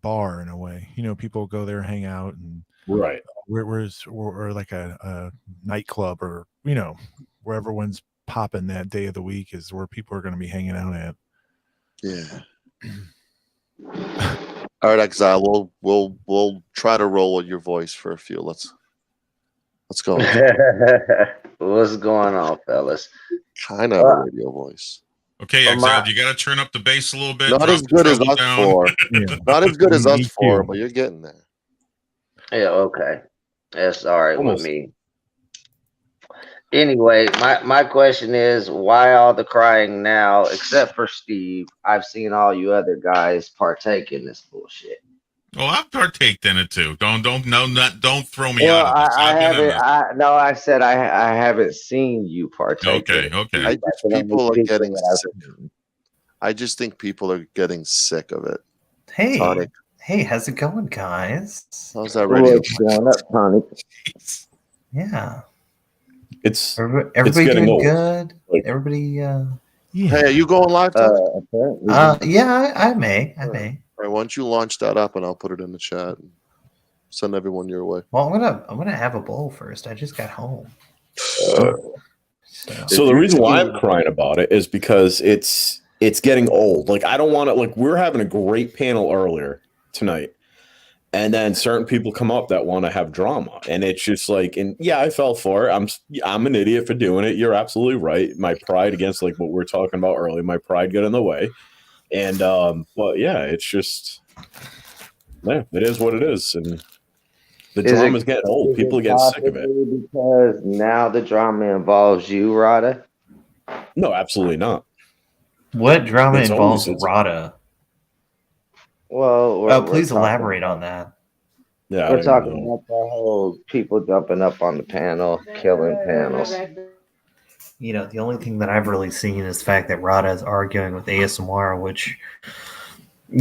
Bar in a way. People go there, hang out, and right. We're like a nightclub, or where everyone's popping that day of the week is where people are going to be hanging out at. Yeah. All right, Exile. We'll try to roll with your voice for a few. Let's go. What's going on, fellas? Kind of a radio voice. Okay, Exile, you got to turn up the bass a little bit. Not as good as us four. Not as good as us four, but you're getting there. Yeah, okay. That's all right with me. Anyway, my question is, why all the crying now, except for Steve? I've seen all you other guys partake in this bullshit. Oh, I've partaked in it too. Don't throw me out of this. I said I haven't seen you partake. Okay. People are getting sick. I just think people are getting sick of it. Hey, Tonic. hey, how's it going, guys? How's that radio? What's going up, Tonic? Yeah, It's everybody getting doing old. good. Like- Everybody, Yeah. Hey, are you going live, Tonic? Apparently. yeah, I may. All right, why don't you launch that up and I'll put it in the chat and send everyone your way. Well, I'm gonna have a bowl first. I just got home. So the reason why I'm crying about it is because it's getting old. Like I don't want to. Like we're having a great panel earlier tonight, and then certain people come up that want to have drama, and it's just like, and yeah, I fell for it. I'm an idiot for doing it. You're absolutely right. My pride against like what we were talking about earlier. My pride got in the way, and but yeah, it's just yeah, it is what it is, and the drama's getting old. People are getting sick of it. Because now the drama involves you, Rada. No, absolutely not. What drama It's involves always- Rada? Well, Please elaborate on that. Yeah, I We're don't talking even know. about the whole people jumping up on the panel, killing panels. You know, the only thing that I've really seen is the fact that Rada is arguing with ASMR, which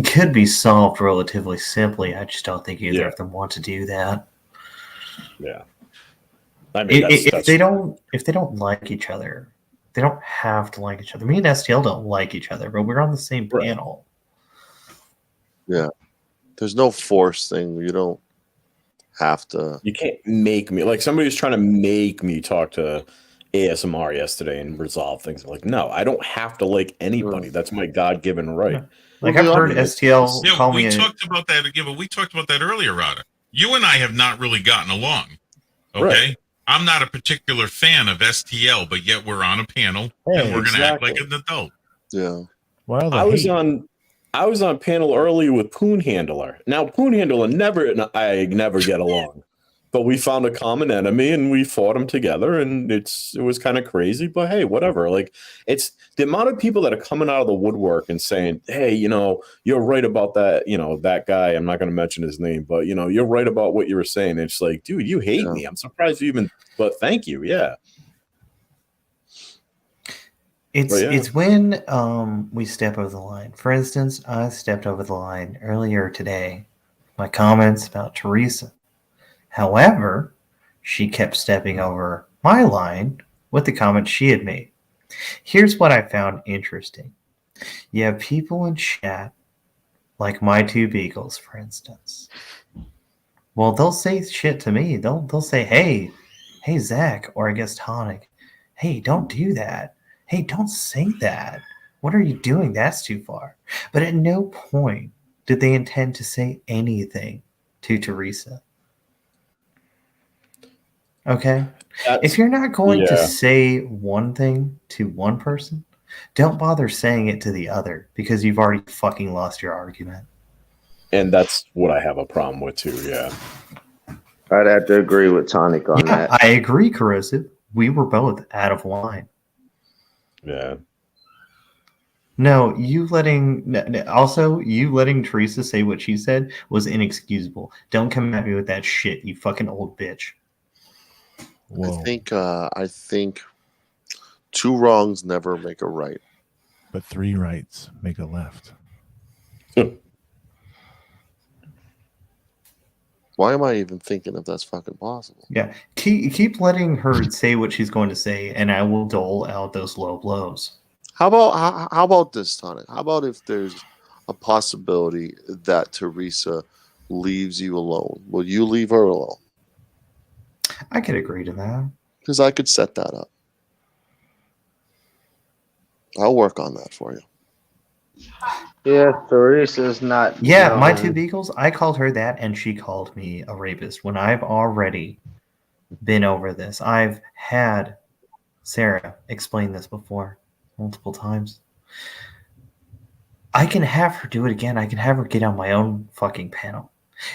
could be solved relatively simply. I just don't think either of them want to do that. Yeah. I mean, If they don't like each other, they don't have to like each other. Me and STL don't like each other, but we're on the same Right. panel. Yeah. There's no force thing. You don't have to. You can't make me like somebody was trying to make me talk to ASMR yesterday and resolve things. I'm like, no, I don't have to like anybody. That's my God-given right. Like Well, I've heard I mean, STL Yeah, call we me. talked about that. Yeah, but we talked about that earlier, Rada. You and I have not really gotten along. Okay, Right. I'm not a particular fan of STL, but yet we're on a panel Hey, and we're going to act like exactly. an adult. Yeah. Well, the I was hate. on panel earlier with Poon Handler. Now Poon Handler I never get along. But we found a common enemy and we fought them together, and it was kind of crazy, but hey, whatever. Like it's the amount of people that are coming out of the woodwork and saying, hey, you're right about that, that guy. I'm not going to mention his name, but you're right about what you were saying. It's like, dude, you hate me. I'm surprised you even, but thank you. Yeah. It's when we step over the line. For instance, I stepped over the line earlier today. My comments about Teresa. However, she kept stepping over my line with the comments she had made. Here's what I found interesting. You have people in chat, like my two beagles, for instance. Well, they'll say shit to me. They'll say, hey, Zach, or I guess Tonic, hey, don't do that. Hey, don't say that. What are you doing? That's too far. But at no point did they intend to say anything to Teresa. Okay? If you're not going to say one thing to one person, don't bother saying it to the other because you've already fucking lost your argument. And that's what I have a problem with too, yeah. I'd have to agree with Tonic on that. I agree, Corrosive. We were both out of line. Yeah. No, you letting Teresa say what she said was inexcusable. Don't come at me with that shit, you fucking old bitch. Whoa. I think two wrongs never make a right. But three rights make a left. Why am I even thinking if that's fucking possible? Yeah, keep letting her say what she's going to say, and I will dole out those low blows. How about this, Tonic? How about if there's a possibility that Teresa leaves you alone? Will you leave her alone? I could agree to that. Because I could set that up. I'll work on that for you. Yeah, Teresa's not. Yeah, my two beagles, I called her that, and she called me a rapist when I've already been over this. I've had Sarah explain this before multiple times. I can have her do it again. I can have her get on my own fucking panel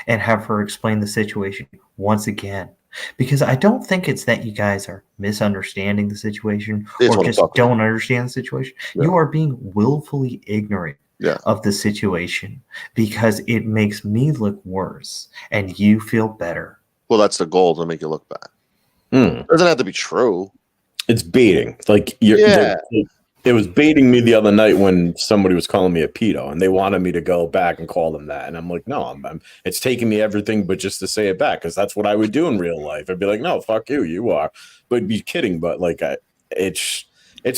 and have her explain the situation once again. Because I don't think it's that you guys are misunderstanding the situation or just don't understand the situation. Yeah. You are being willfully ignorant of the situation because it makes me look worse and you feel better. Well, that's the goal, to make you look bad. It doesn't have to be true. It's baiting. Like It was baiting me the other night when somebody was calling me a pedo, and they wanted me to go back and call them that. And I'm like, no, it's taking me everything but just to say it back, because that's what I would do in real life. I'd be like, no, fuck you, you are. But be kidding, but like, it's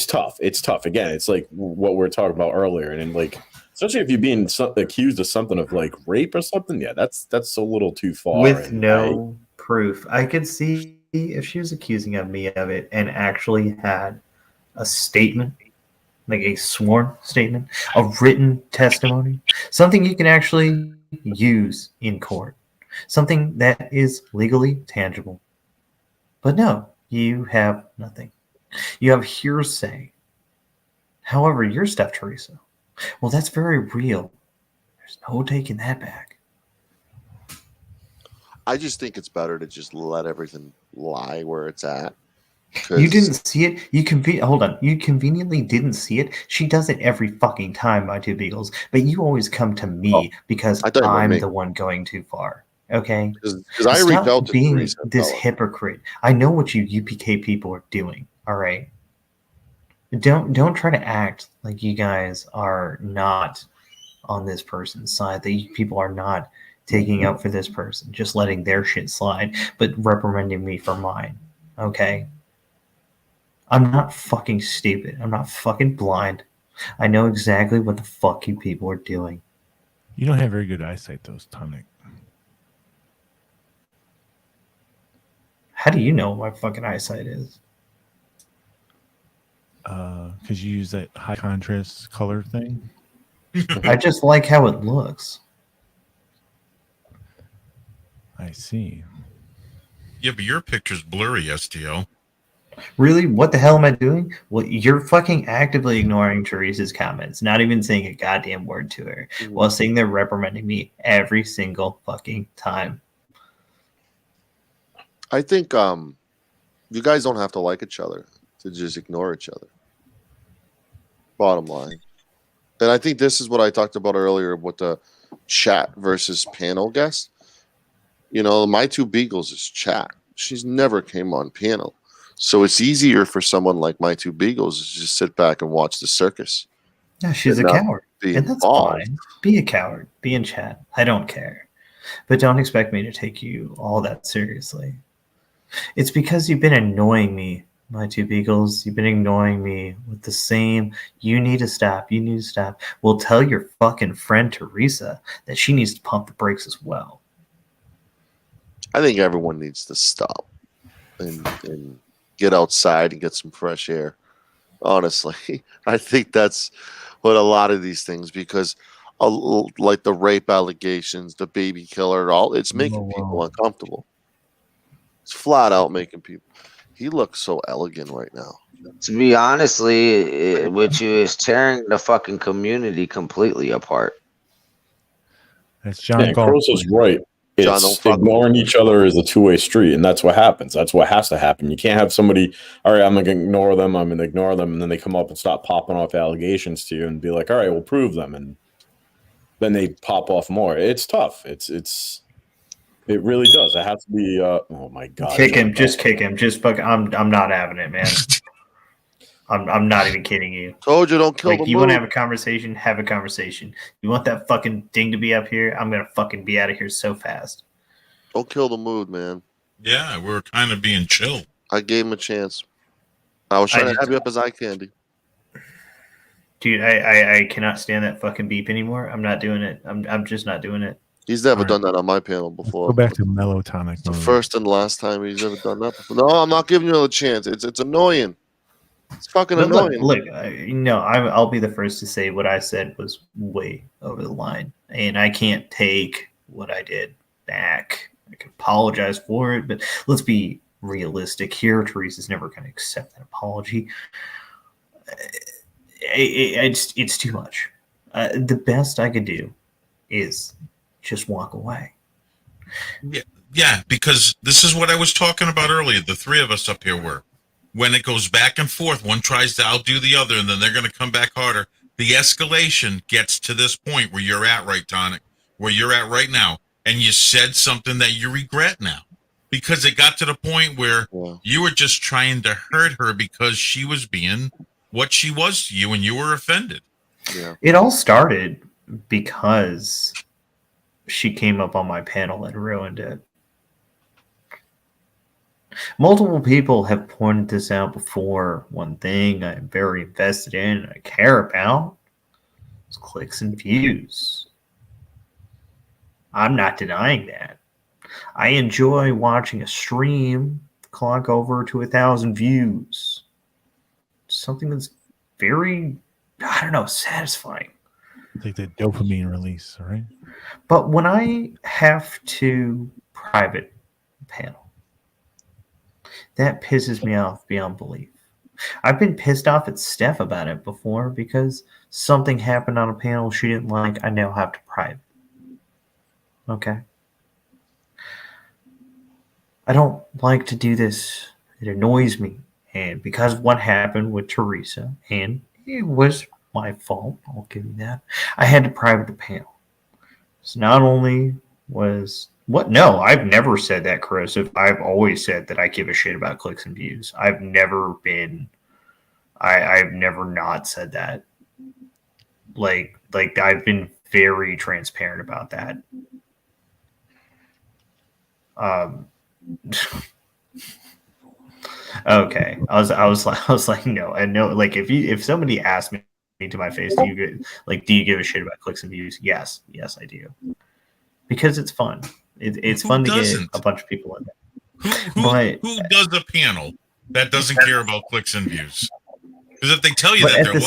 tough. It's tough. Again, it's like what we were talking about earlier, and then like, especially if you're being accused of something of like rape or something. Yeah, that's a little too far. With no proof. I could see if she was accusing of me of it and actually had a statement, like a sworn statement, a written testimony, something you can actually use in court, something that is legally tangible. But no, you have nothing. You have hearsay. However, your stuff, Teresa, well, that's very real. There's no taking that back. I just think it's better to just let everything lie where it's at. You didn't see it. Hold on. You conveniently didn't see it. She does it every fucking time, my two beagles. But you always come to me because I'm the one going too far. Okay? Because I reached out to being Teresa, this hypocrite. I know what you UPK people are doing. All right. Don't try to act like you guys are not on this person's side. That you people are not taking up for this person, just letting their shit slide, but reprimanding me for mine. Okay? I'm not fucking stupid. I'm not fucking blind. I know exactly what the fuck you people are doing. You don't have very good eyesight, though, Tonic. How do you know what my fucking eyesight is? Because you use that high contrast color thing. I just like how it looks. I see. Yeah, but your picture's blurry, STO. Really? What the hell am I doing? Well, you're fucking actively ignoring Teresa's comments, not even saying a goddamn word to her, while saying they're reprimanding me every single fucking time. I think you guys don't have to like each other to just ignore each other. Bottom line. And I think this is what I talked about earlier with the chat versus panel guest. You know, my two beagles is chat. She's never came on panel. So it's easier for someone like my two beagles to just sit back and watch the circus. Yeah, she's a coward. And that's fine. Be a coward. Be in chat. I don't care. But don't expect me to take you all that seriously. It's because you've been annoying me, my two beagles. You've been ignoring me with the same, you need to stop, you need to stop. Well, tell your fucking friend Teresa that she needs to pump the brakes as well. I think everyone needs to stop and get outside and get some fresh air. Honestly, I think that's what a lot of these things, because like the rape allegations, the baby killer, it's making people uncomfortable. It's flat out making people. He looks so elegant right now. To be honestly, with you, is tearing the fucking community completely apart. That's John. Cross is right. It's ignoring each other is a two-way street, and that's what happens. That's what has to happen. You can't have somebody, all right, I'm going to ignore them, I'm going to ignore them, and then they come up and stop popping off allegations to you and be like, all right, we'll prove them, and then they pop off more. It's tough. It really does. It has to be, oh my God. Kick him. Just kick him. Just fuck. I'm not having it, man. I'm not even kidding you. Told you, don't kill the You want to have a conversation? Have a conversation. You want that fucking thing to be up here? I'm going to fucking be out of here so fast. Don't kill the mood, man. Yeah, we're kind of being chill. I gave him a chance. I was trying to have you up as eye candy. Dude, I cannot stand that fucking beep anymore. I'm not doing it. I'm just not doing it. He's never done that on my panel before. Go back to mellow tonic. It's the first and last time he's ever done that before. No, I'm not giving you a chance. It's annoying. It's fucking annoying. Look, I'll be the first to say what I said was way over the line, and I can't take what I did back. I can apologize for it, but let's be realistic here. Teresa's never going to accept that apology. It's too much. The best I could do is just walk away. Yeah, because this is what I was talking about earlier. The three of us up here were. When it goes back and forth, one tries to outdo the other, and then they're going to come back harder. The escalation gets to this point where you're at, right, Tonic? Where you're at right now, and you said something that you regret now. Because it got to the point where you were just trying to hurt her because she was being what she was to you and you were offended. Yeah. It all started because she came up on my panel and ruined it. Multiple people have pointed this out before. One thing I'm very invested in and I care about is clicks and views. I'm not denying that. I enjoy watching a stream clock over to 1,000 views. Something that's very, I don't know, satisfying. Like the dopamine release, right? But when I have to private panel, that pisses me off beyond belief. I've been pissed off at Steph about it before because something happened on a panel she didn't like. I now have to private. Okay. I don't like to do this. It annoys me. And because of what happened with Teresa, and it was my fault, I'll give you that, I had to private the panel. So not only was what? No, I've never said that, Corrosive. I've always said that I give a shit about clicks and views. I've never been. I've never not said that. Like I've been very transparent about that. Okay, I was like no, and no, like if somebody asked me to my face, do you give a shit about clicks and views? Yes, I do, because it's fun. It's fun to get a bunch of people in there. Who does a panel that doesn't care about clicks and views? Because if they tell you that, they're lying.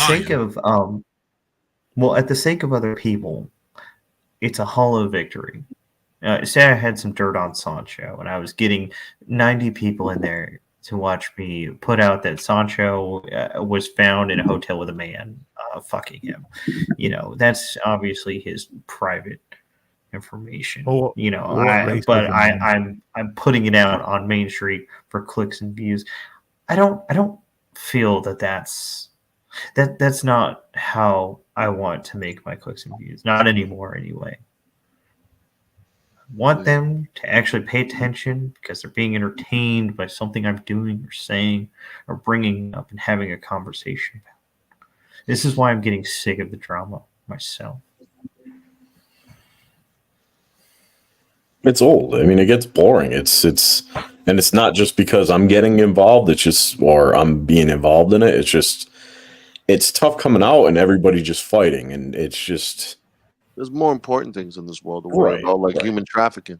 At the sake of other people, it's a hollow victory. Say I had some dirt on Sancho, and I was getting 90 people in there to watch me put out that Sancho was found in a hotel with a man fucking him. That's obviously his private information. I'm putting it out on Main Street for clicks and views. I don't feel that's not how I want to make my clicks and views. Not anymore, anyway. I want them to actually pay attention because they're being entertained by something I'm doing or saying or bringing up and having a conversation about. This is why I'm getting sick of the drama myself. It's old. I mean, it gets boring. It's not just because I'm getting involved. It's just, or I'm being involved in it. It's just, it's tough coming out and everybody just fighting. And it's just, there's more important things in this world to worry about, like human trafficking.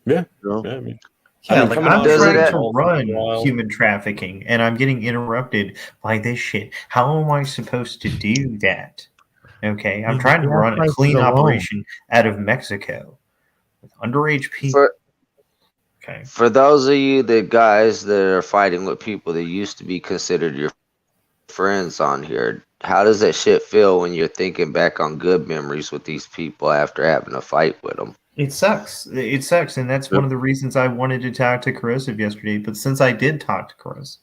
Yeah. Yeah, I mean, I'm trying to run human trafficking, and I'm getting interrupted by this shit. How am I supposed to do that? Okay, I'm trying to run a clean operation out of Mexico with underage people. For those of you, the guys that are fighting with people that used to be considered your friends on here, how does that shit feel when you're thinking back on good memories with these people after having a fight with them? It sucks. And that's one of the reasons I wanted to talk to Corrosive yesterday. But since I did talk to Corrosive,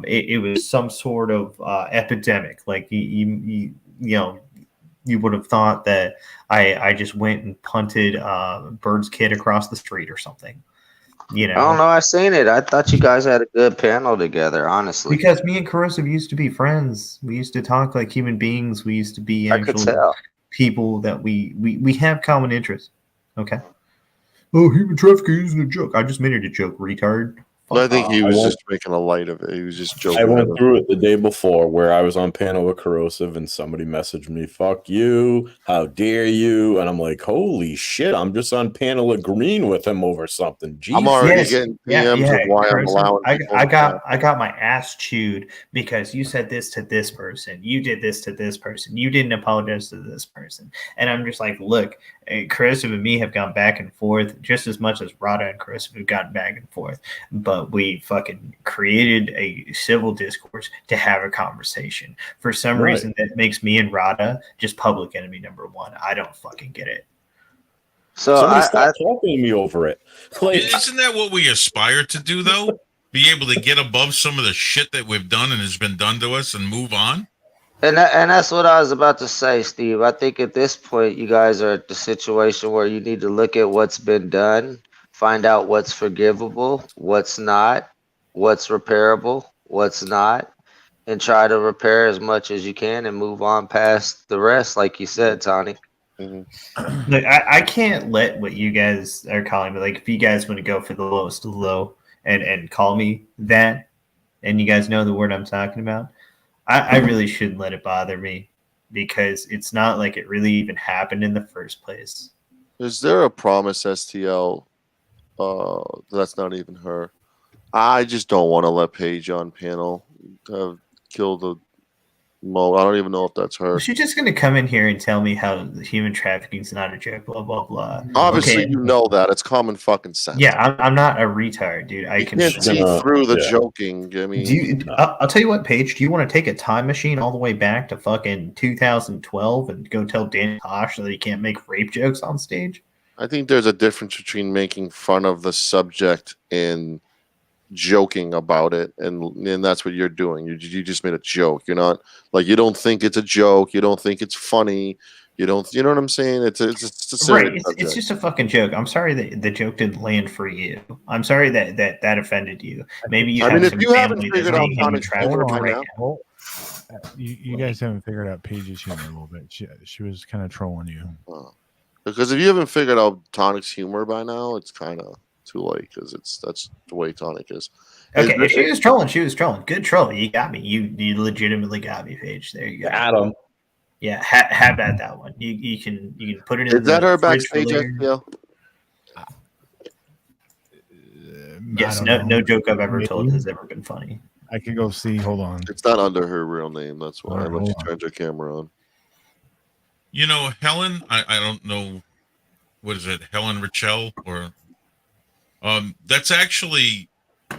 it was some sort of epidemic. Like you would have thought that I just went and punted Bird's kid across the street or something. I don't know. I seen it. I thought you guys had a good panel together, honestly. Because me and Corrosive used to be friends. We used to talk like human beings. We used to be actual people that we have common interests. Okay. Oh, human trafficking isn't a joke. I just made it a joke, retard. I think he was just making a light of it. He was just joking. I went through it the day before where I was on panel with Corrosive and somebody messaged me, "Fuck you, how dare you?" And I'm like, holy shit, I'm just on panel agreeing with him over something. Jeez. I'm already getting PMs of why I'm allowing people. I got my ass chewed because you said this to this person. You did this to this person. You didn't apologize to this person. And I'm just like, look, Corrosive and me have gone back and forth just as much as Rada and Corrosive have gotten back and forth. But we fucking created a civil discourse to have a conversation. For some reason, that makes me and Rada just public enemy number one. I don't fucking get it. So somebody stop talking to me over it. Isn't that what we aspire to do, though? Be able to get above some of the shit that we've done and has been done to us and move on? And that's what I was about to say, Steve. I think at this point, you guys are at the situation where you need to look at what's been done, find out what's forgivable, what's not, what's repairable, what's not, and try to repair as much as you can and move on past the rest, like you said, Tony. Mm-hmm. Look, I can't let what you guys are calling me, like, if you guys want to go for the lowest of the low and call me that, and you guys know the word I'm talking about, I really shouldn't let it bother me, because it's not like it really even happened in the first place. Is there a promise STL? That's not even her. I just don't want to let Paige on panel kill the Mo. I don't even know if that's her. She's just going to come in here and tell me how human trafficking is not a joke, blah, blah, blah. Obviously, Okay. you know that. It's common fucking sense. Yeah, I'm not a retard, dude. I You can can't see through the joking. I mean, I'll tell you what, Paige. Do you want to take a time machine all the way back to fucking 2012 and go tell Dan Tosh that he can't make rape jokes on stage? I think there's a difference between making fun of the subject and joking about it, and that's what you're doing. You just made a joke. You're not like, you don't think it's a joke. You don't think it's funny. You know what I'm saying? It's a serious right. subject. It's just a fucking joke. I'm sorry that the joke didn't land for you. I'm sorry that offended you. Maybe you. I mean, have if you haven't figured out Tonic's humor by right now, you guys haven't figured out Paige's humor a little bit. She was kind of trolling you. Because if you haven't figured out Tonic's humor by now, it's kind of too late, because that's the way Tonic is. Okay, if she was trolling, she was trolling. Good troll. You got me. You legitimately got me, Paige. There you go. Adam. Yeah, have at that one. You can put it in. Is that her backstage? Yeah. Yes. No joke I've ever told has ever been funny. I can go see. Hold on. It's not under her real name. That's why. Right, Unless she turns her camera on. You know, Helen, I don't know, what is it, Helen Richel, or that's actually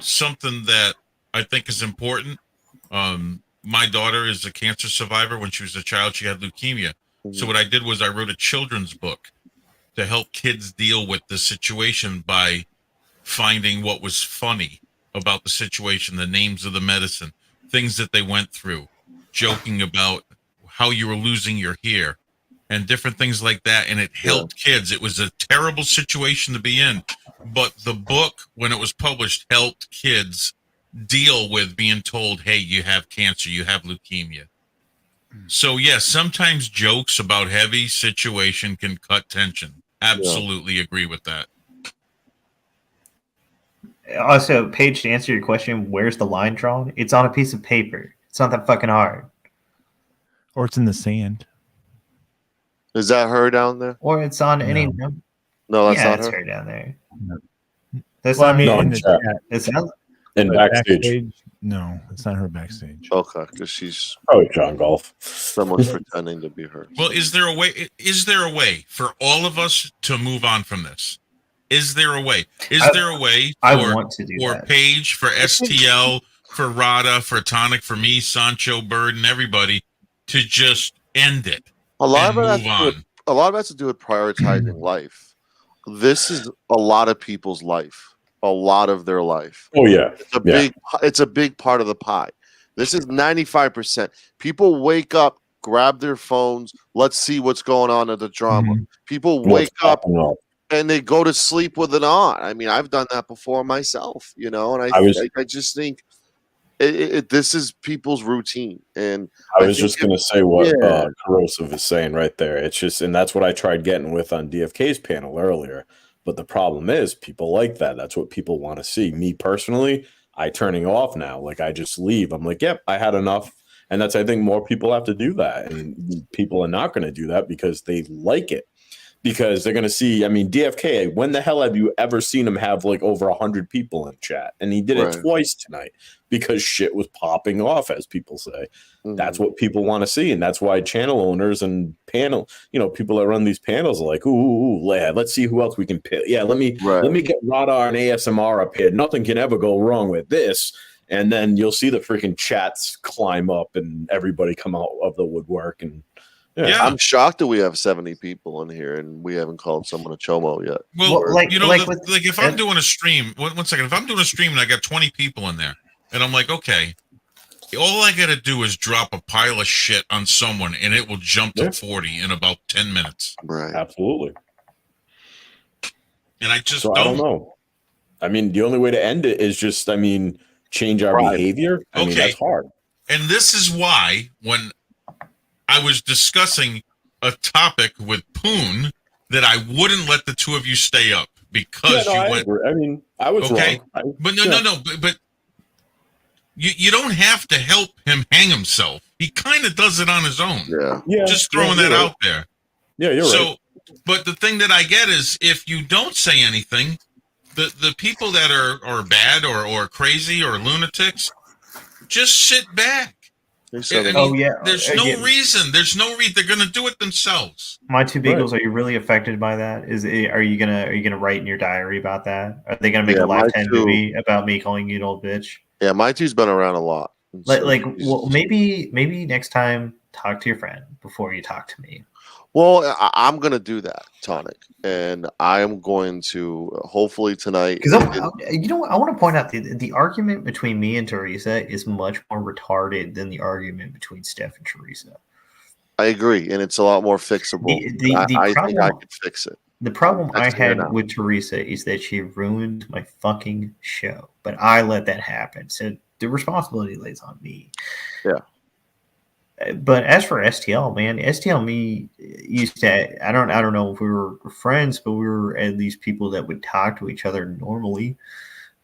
something that I think is important. My daughter is a cancer survivor. When she was a child, she had leukemia. Mm-hmm. So what I did was I wrote a children's book to help kids deal with the situation by finding what was funny about the situation, the names of the medicine, things that they went through, joking about how you were losing your hair, and different things like that. And it helped kids. It was a terrible situation to be in, but the book, when it was published, helped kids deal with being told, hey, you have cancer, you have leukemia. So yes, sometimes jokes about heavy situation can cut tension. Absolutely agree with that. Also, Paige, to answer your question, where's the line drawn? It's on a piece of paper. It's not that fucking hard. Or it's in the sand. Is that her down there? Or it's on any. No, that's not her down there. No. That's well, not I mean, no, in the chat. It's not. And backstage. No, it's not her backstage. Okay, because she's John Golf. Someone's pretending to be her. Well, is there a way? Is there a way for all of us to move on from this? Is there a way? Is there a way for Paige, for STL, for Rada, for Tonic, for me, Sancho, Bird, and everybody to just end it? A lot of it has to do with prioritizing life. This is a lot of people's life. A lot of their life. Oh yeah. It's a big part of the pie. This is 95%. People wake up, grab their phones, let's see what's going on in the drama. Mm-hmm. People wake up and they go to sleep with it on. I mean, I've done that before myself, and I just think this is people's routine. And I was just going to say what Corrosive is saying right there. It's just, and that's what I tried getting with on DFK's panel earlier. But the problem is people like that. That's what people want to see. Me personally, I turning off now. Like, I just leave. I'm like, yep, I had enough. And I think more people have to do that. And people are not going to do that because they like it. Because they're going to see, I mean, DFK, when the hell have you ever seen him have like over 100 people in chat? And he did it twice tonight because shit was popping off, as people say. Mm-hmm. That's what people want to see. And that's why channel owners and people that run these panels are like, ooh, let's see who else we can pick. Yeah, let me get Radar and ASMR up here. Nothing can ever go wrong with this. And then you'll see the freaking chats climb up and everybody come out of the woodwork. And I'm shocked that we have 70 people in here and we haven't called someone a chomo yet. Well, like if I'm doing a stream, one second, if I'm doing a stream and I got 20 people in there and I'm like, okay, all I got to do is drop a pile of shit on someone and it will jump to 40 in about 10 minutes. Right. Absolutely. And I just I don't know. I mean, the only way to end it is just, change our behavior. I mean, that's hard. And this is why when I was discussing a topic with Poon that I wouldn't let the two of you stay up because you went. I mean, I was okay, wrong. But but you don't have to help him hang himself. He kind of does it on his own. Yeah. Just throwing that out there. Yeah, you're right. But the thing that I get is if you don't say anything, the people that are bad or crazy or lunatics just sit back. There's no reason. There's no reason. They're going to do it themselves. My two beagles, are you really affected by that? Are you gonna write in your diary about that? Are they gonna make a lifetime movie about me calling you an old bitch? Yeah, my two's been around a lot. Well, maybe next time talk to your friend before you talk to me. Well, I'm going to do that, Tonic, and I am going to hopefully tonight. Because you know what? I want to point out the argument between me and Teresa is much more retarded than the argument between Steph and Teresa. I agree, and it's a lot more fixable. I think I could fix it. The problem I had with Teresa is that she ruined my fucking show, but I let that happen. So the responsibility lays on me. Yeah. But as for STL, man, STL and me used to. I don't know if we were friends, but we were at least people that would talk to each other normally.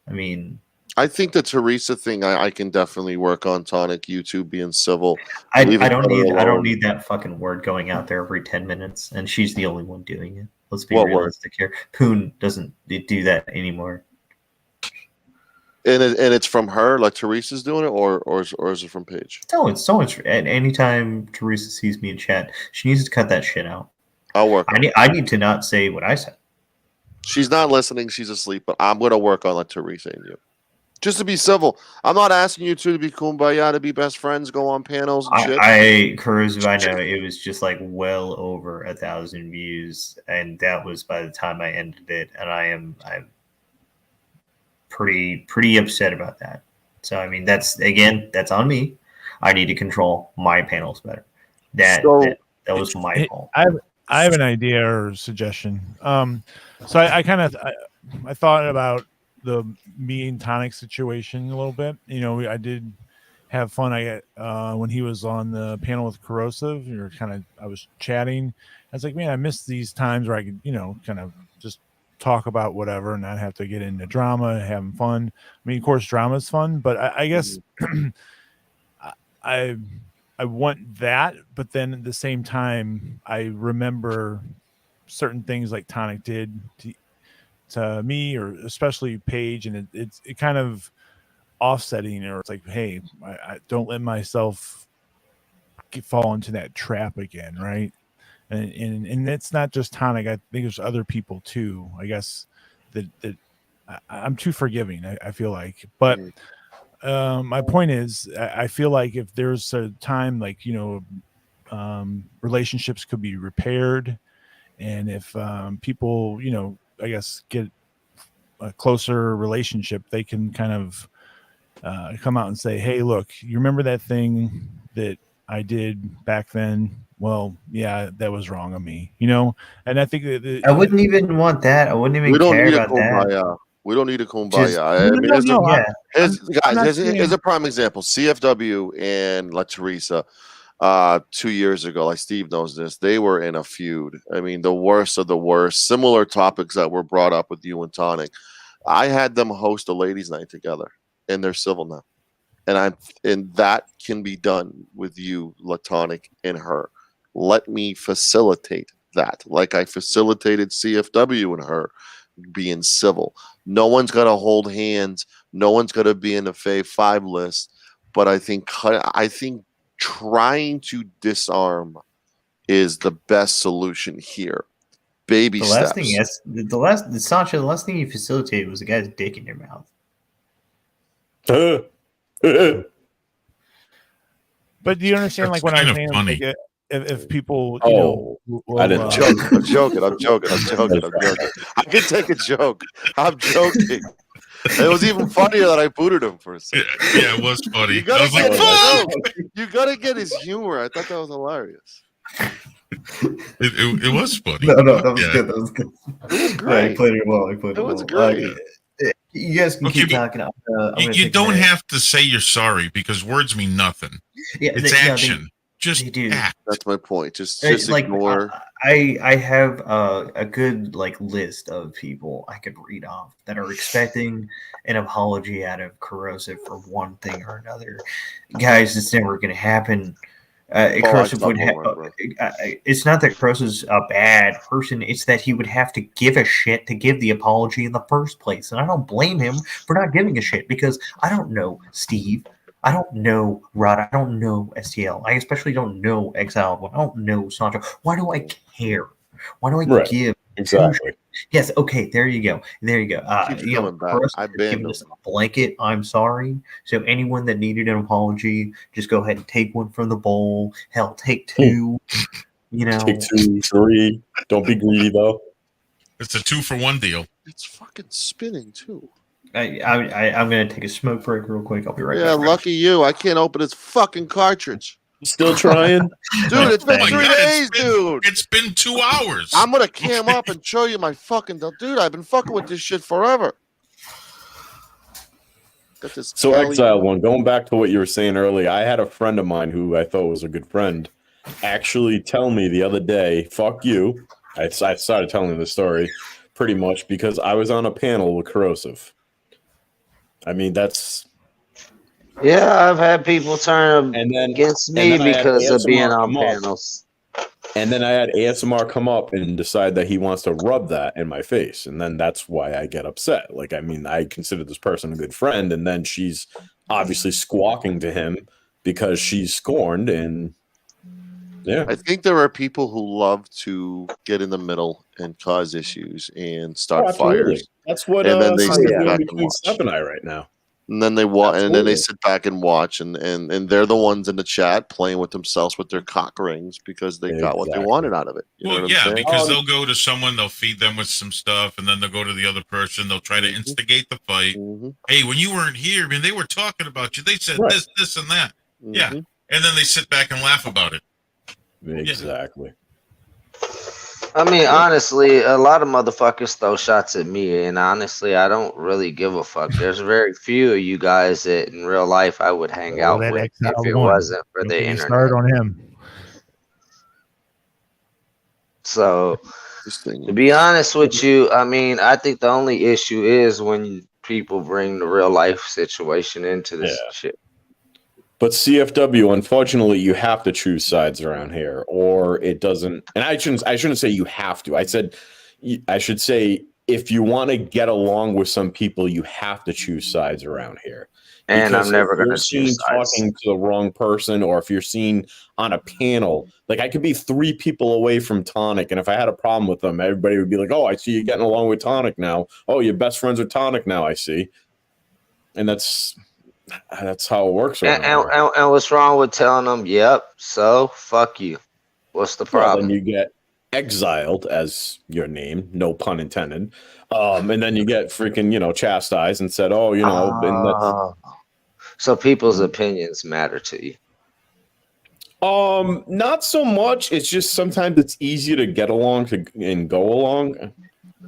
I mean, I think the Teresa thing I can definitely work on. Tonic, you two being civil. I don't need that fucking word going out there every 10 minutes, and she's the only one doing it. Let's be realistic here. Poon doesn't do that anymore. And it's from her, like Teresa's doing it, or is it from Paige? No, it's so much. At any time Teresa sees me in chat, she needs to cut that shit out. I'll work. I need to not say what I said. She's not listening. She's asleep. But I'm going to work on like Teresa and you, just to be civil. I'm not asking you two to be kumbaya, to be best friends, go on panels and shit. Curse, I know it was just like well over 1,000 views, and that was by the time I ended it, and I'm pretty upset about that. So I mean, that's on me. I need to control my panels better. That was my fault. I have an idea or suggestion. So I thought about the me and Tonic situation a little bit. You know, I did have fun. When he was on the panel with Corrosive, I was chatting. I was like, man, I miss these times where I could, kind of just talk about whatever and not have to get into drama, having fun. I mean, of course, drama is fun, but I guess I want that. But then at the same time, I remember certain things like Tonic did to me, or especially Paige, and it's kind of offsetting, or it's like, hey, I don't let myself fall into that trap again, right? And it's not just Tonic. I think there's other people too. I guess that I'm too forgiving. I feel like, but my point is, I feel like if there's a time, like relationships could be repaired, and if people, I guess get a closer relationship, they can kind of come out and say, hey, look, you remember that thing that I did back then? Well, yeah, that was wrong of me, And I think that I wouldn't even want that. I wouldn't even care about that. We don't need a kumbaya. Here's a prime example. CFW and La Teresa, 2 years ago, like Steve knows this, they were in a feud. I mean, the worst of the worst. Similar topics that were brought up with you and Tonic. I had them host a ladies' night together, and they're civil now. And that can be done with you, Latonic, and her. Let me facilitate that, like I facilitated CFW and her being civil. No one's gonna hold hands. No one's gonna be in the Fave 5 list. But I think trying to disarm is the best solution here. Baby steps. The last thing you facilitated was a guy's dick in your mouth. But do you understand, like, when I'm saying, like, if people, I'm joking. I can take a joke. I'm joking. It was even funnier that I booted him for a second. Yeah, it was funny. You gotta get his humor. I thought that was hilarious. It was funny. No, that was good. That was good. It was great. Yeah, he played it well. It was great. You guys can keep talking. You don't have to say you're sorry because words mean nothing. Yeah, it's action. Just act. That's my point. Just ignore. I have a good list of people I could read off that are expecting an apology out of Corrosive for one thing or another. Guys, it's never going to happen. Corrosive would have. It's not that Corrosive's a bad person. It's that he would have to give a shit to give the apology in the first place, and I don't blame him for not giving a shit because I don't know Steve. I don't know Rod. I don't know STL. I especially don't know Exiled. I don't know Sancho. Why do I care? Why do I give? Exactly. Yes. Okay. There you go. There you go. I've been giving us a blanket. I'm sorry. So anyone that needed an apology, just go ahead and take one from the bowl. Hell, take two. Take 2, 3. Don't be greedy though. It's a 2-for-1 deal. It's fucking spinning too. I'm gonna take a smoke break real quick. I'll be right back. Yeah, lucky you. I can't open this fucking cartridge. Still trying? Dude, it's been 3 days, dude. It's been 2 hours. I'm gonna cam up and show you my fucking dude. I've been fucking with this shit forever. Got this Exile one, going back to what you were saying earlier, I had a friend of mine who I thought was a good friend actually tell me the other day, fuck you. I started telling him the story pretty much because I was on a panel with Corrosive. I mean, that's... Yeah, I've had people turn against me because of being on panels. And then I had ASMR come up and decide that he wants to rub that in my face. And then that's why I get upset. I consider this person a good friend. And then she's obviously squawking to him because she's scorned. And yeah. I think there are people who love to get in the middle and cause issues and start fires. That's what and then they sit back between Steph and I right now. And then they and then they sit back and watch, and they're the ones in the chat playing with themselves with their cock rings because they got what they wanted out of it. You know what I'm saying? Because they'll go to someone, they'll feed them with some stuff, and then they'll go to the other person, they'll try to instigate the fight. Hey, when you weren't here, I mean, they were talking about you. They said this, and that. Yeah, and then they sit back and laugh about it. Exactly. I mean, honestly, a lot of motherfuckers throw shots at me, and honestly, I don't really give a fuck. There's very few of you guys that in real life I would hang out with if it wasn't for the internet. Start on him. So, to be honest with you, I mean, I think the only issue is when people bring the real life situation into this shit. But CFW, unfortunately, you have to choose sides around here, or it doesn't. And I shouldn't say you have to. I should say if you want to get along with some people, you have to choose sides around here. And I'm never going to choose sides. Talking to the wrong person, or if you're seen on a panel, I could be 3 people away from Tonic, and if I had a problem with them, everybody would be like, "Oh, I see you getting along with Tonic now. Oh, you're best friends with Tonic now. I see." And that's how it works. And what's wrong with telling them, yep, so fuck you? What's the problem? Then you get exiled as your name, no pun intended. And then you get freaking, chastised and said, oh, and so people's opinions matter to you. Not so much. It's just sometimes it's easier to get along and go along.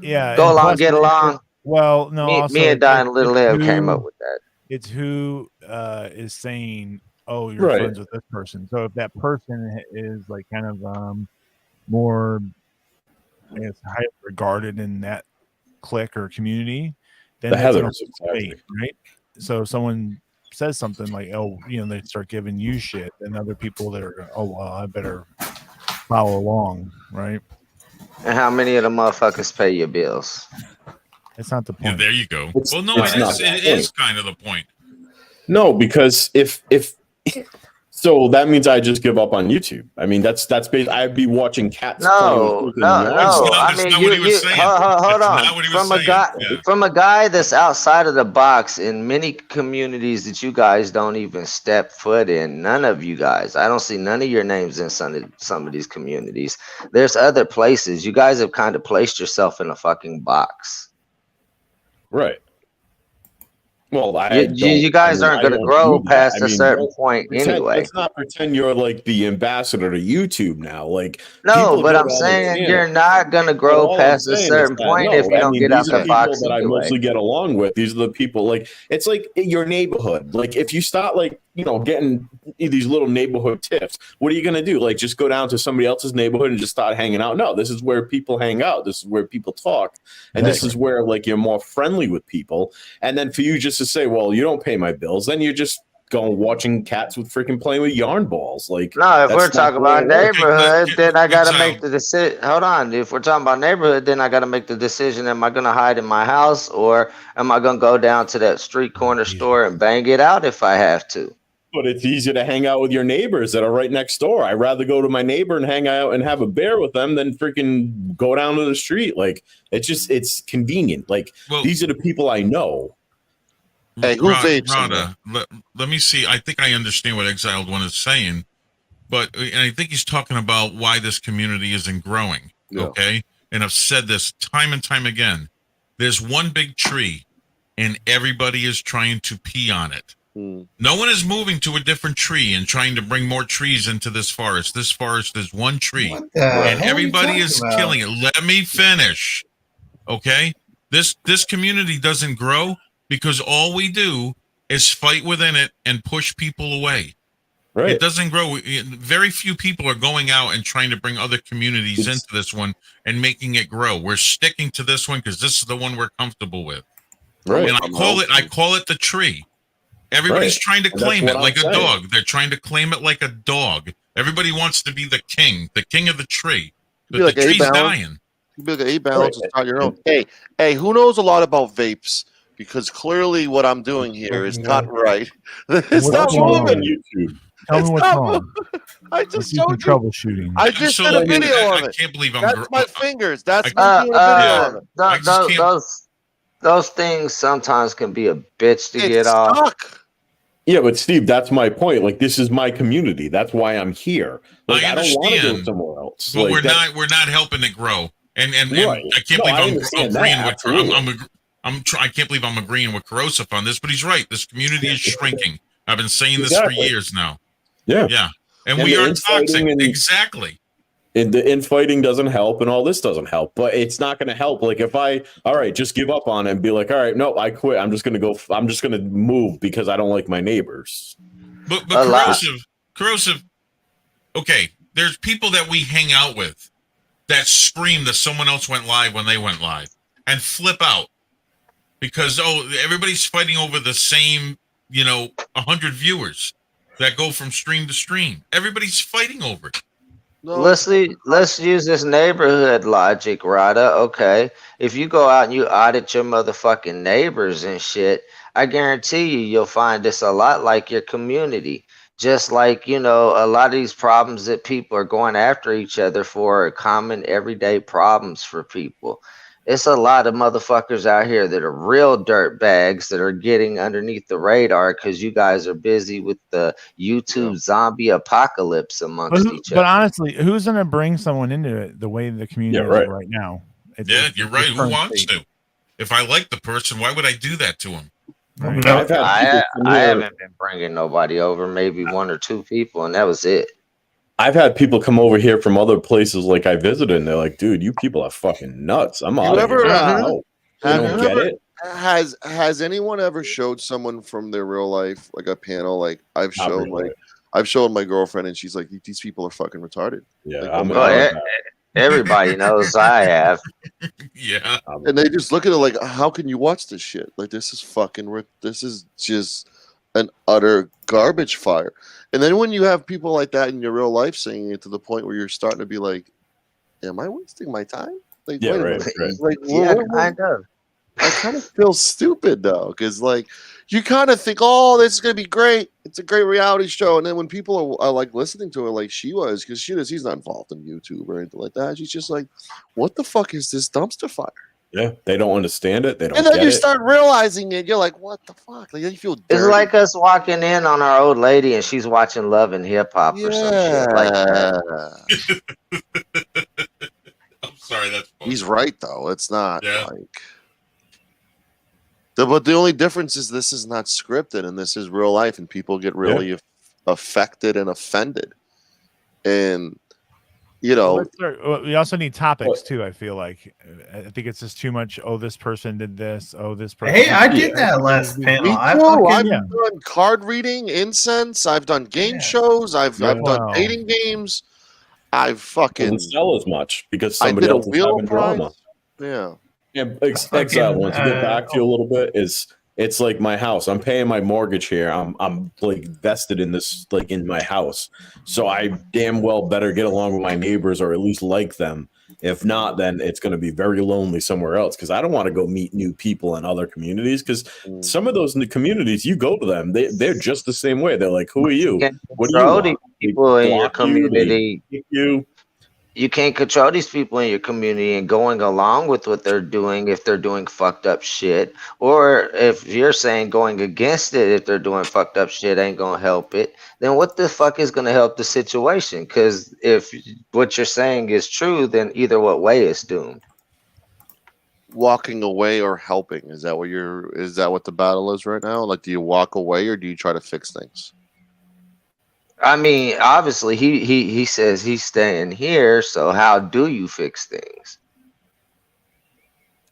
Yeah. Go along, get along. Well, no. Me and Don Little Ev came up with that. It's who is saying, "Oh, you're friends with this person." So if that person is kind of more, I guess, highly regarded in that clique or community, then that's right. So if someone says something like, "Oh, they start giving you shit," and other people that are, "Oh, well, I better follow along," right? And how many of the motherfuckers pay your bills? It's not the point. Yeah, there you go. It is kind of the point. No, because if so that means I just give up on YouTube. I mean, that's basically I'd be watching cats. No. I mean, hold on. From a guy that's outside of the box in many communities that you guys don't even step foot in. None of you guys. I don't see none of your names in some of these communities. There's other places. You guys have kind of placed yourself in a fucking box. Right. Well, you guys aren't going to grow past a certain point anyway. Let's not pretend you're like the ambassador to YouTube now. Like, no, but I'm saying you're not going to grow past a certain point if you don't get out the box that I anyway. mostly get along with. These are the people, like, it's like your neighborhood. Like, if you start, like, getting these little neighborhood tips, what are you going to do? Like, just go down to somebody else's neighborhood and just start hanging out? No, this is where people hang out. This is where people talk. And this is where, like, you're more friendly with people. And then for you just to say, well, you don't pay my bills, then you're just going watching cats with freaking playing with yarn balls. Like, no, if we're talking about neighborhood, then I got to make the decision. Hold on. If we're talking about neighborhood, then I got to make the decision. Am I going to hide in my house, or am I going to go down to that street corner store and bang it out if I have to? But it's easier to hang out with your neighbors that are right next door. I'd rather go to my neighbor and hang out and have a beer with them than freaking go down to the street. Like, it's convenient. Like, these are the people I know. Hey, who vapes? Rada, let me see. I think I understand what Exiled One is saying, and I think he's talking about why this community isn't growing. Yeah. Okay, and I've said this time and time again. There's one big tree, and everybody is trying to pee on it. No one is moving to a different tree and trying to bring more trees into this forest. This forest is one tree, and everybody is killing it. Let me finish. Okay, this community doesn't grow because all we do is fight within it and push people away. Right. It doesn't grow. Very few people are going out and trying to bring other communities into this one and making it grow. We're sticking to this one because this is the one we're comfortable with. Right. And I call it the tree. Everybody's trying to claim it like a dog. They're trying to claim it like a dog. Everybody wants to be the king of the tree. But the tree's dying. You be like 8 balance and start your own. Hey, who knows a lot about vapes? Because clearly what I'm doing here is not right. It's not moving. Tell me what's wrong. I just showed you. Troubleshooting. I just did a video of it. I can't believe I'm. That's my fingers. That's me doing a video of it. Those things sometimes can be a bitch to get off. Yeah, but Steve, that's my point. Like, this is my community. That's why I'm here. Like, I don't want to go somewhere else. But we're not helping it grow. And I can't believe I'm agreeing with. I can't believe I'm agreeing with Corrosive on this, but he's right. This community is shrinking. I've been saying this for years now. Yeah. And we are toxic. Exactly. And the infighting doesn't help, and all this doesn't help. But it's not going to help. Like, if just give up on it and be like, all right, no, I quit. I'm just going to move because I don't like my neighbors. But Corrosive. Okay, there's people that we hang out with that scream that someone else went live when they went live and flip out because everybody's fighting over the same 100 viewers that go from stream to stream. Everybody's fighting over it. No. Let's use this neighborhood logic, Rada. Okay, if you go out and you audit your motherfucking neighbors and shit, I guarantee you'll find this a lot like your community. Just like, a lot of these problems that people are going after each other for are common everyday problems for people. It's a lot of motherfuckers out here that are real dirt bags that are getting underneath the radar because you guys are busy with the YouTube zombie apocalypse amongst each other. But honestly, who's going to bring someone into it the way the community is right now? You're right. Who wants to? If I like the person, why would I do that to him? Right. I haven't been bringing nobody over, maybe 1 or 2 people, and that was it. I've had people come over here from other places like I visited, and they're like, dude, you people are fucking nuts. I'm out of here. Has anyone ever showed someone from their real life, like a panel? Like I've shown my girlfriend, and she's like, these people are fucking retarded. Yeah, everybody knows I have. Yeah. And they just look at it like, how can you watch this shit? Like, this is just an utter garbage fire. And then when you have people like that in your real life saying it to the point where you're starting to be like, am I wasting my time? Like, right. Like, kind of. I kind of feel stupid though, because like you kind of think, oh, this is gonna be great. It's a great reality show. And then when people are like listening to her like she was, because she's not involved in YouTube or anything like that. She's just like, what the fuck is this dumpster fire? Yeah, they don't understand it. They don't. And then you start realizing it. You're like, what the fuck? Like, you feel dirty. It's like us walking in on our old lady and she's watching Love and Hip Hop or some shit like that. I'm sorry, that's funny. He's right though. It's not like But the only difference is this is not scripted and this is real life, and people get really affected and offended. And we also need topics too. I feel like I think it's just too much. Oh, this person did this. Oh, this person. Hey, I did that last panel. Me too. I've done card reading, incense. I've done game shows. I've done dating games. I've fucking doesn't sell as much because I somebody did else is having drama. Yeah. Yeah, Exile. Once you get back to you a little bit, it's like my house. I'm paying my mortgage here. I'm like vested in this, like in my house. So I damn well better get along with my neighbors or at least like them. If not, then it's going to be very lonely somewhere else because I don't want to go meet new people in other communities because some of those new communities, you go to them, they're just the same way. They're like, who are you? What do you want? People in your community. You can't control these people in your community and going along with what they're doing if they're doing fucked up shit. Or if you're saying going against it if they're doing fucked up shit ain't gonna help it, then what the fuck is gonna help the situation? Because if what you're saying is true, then either what way is doomed. Walking away or helping, is that what the battle is right now? Like, do you walk away or do you try to fix things? I mean, obviously, he says he's staying here. So how do you fix things?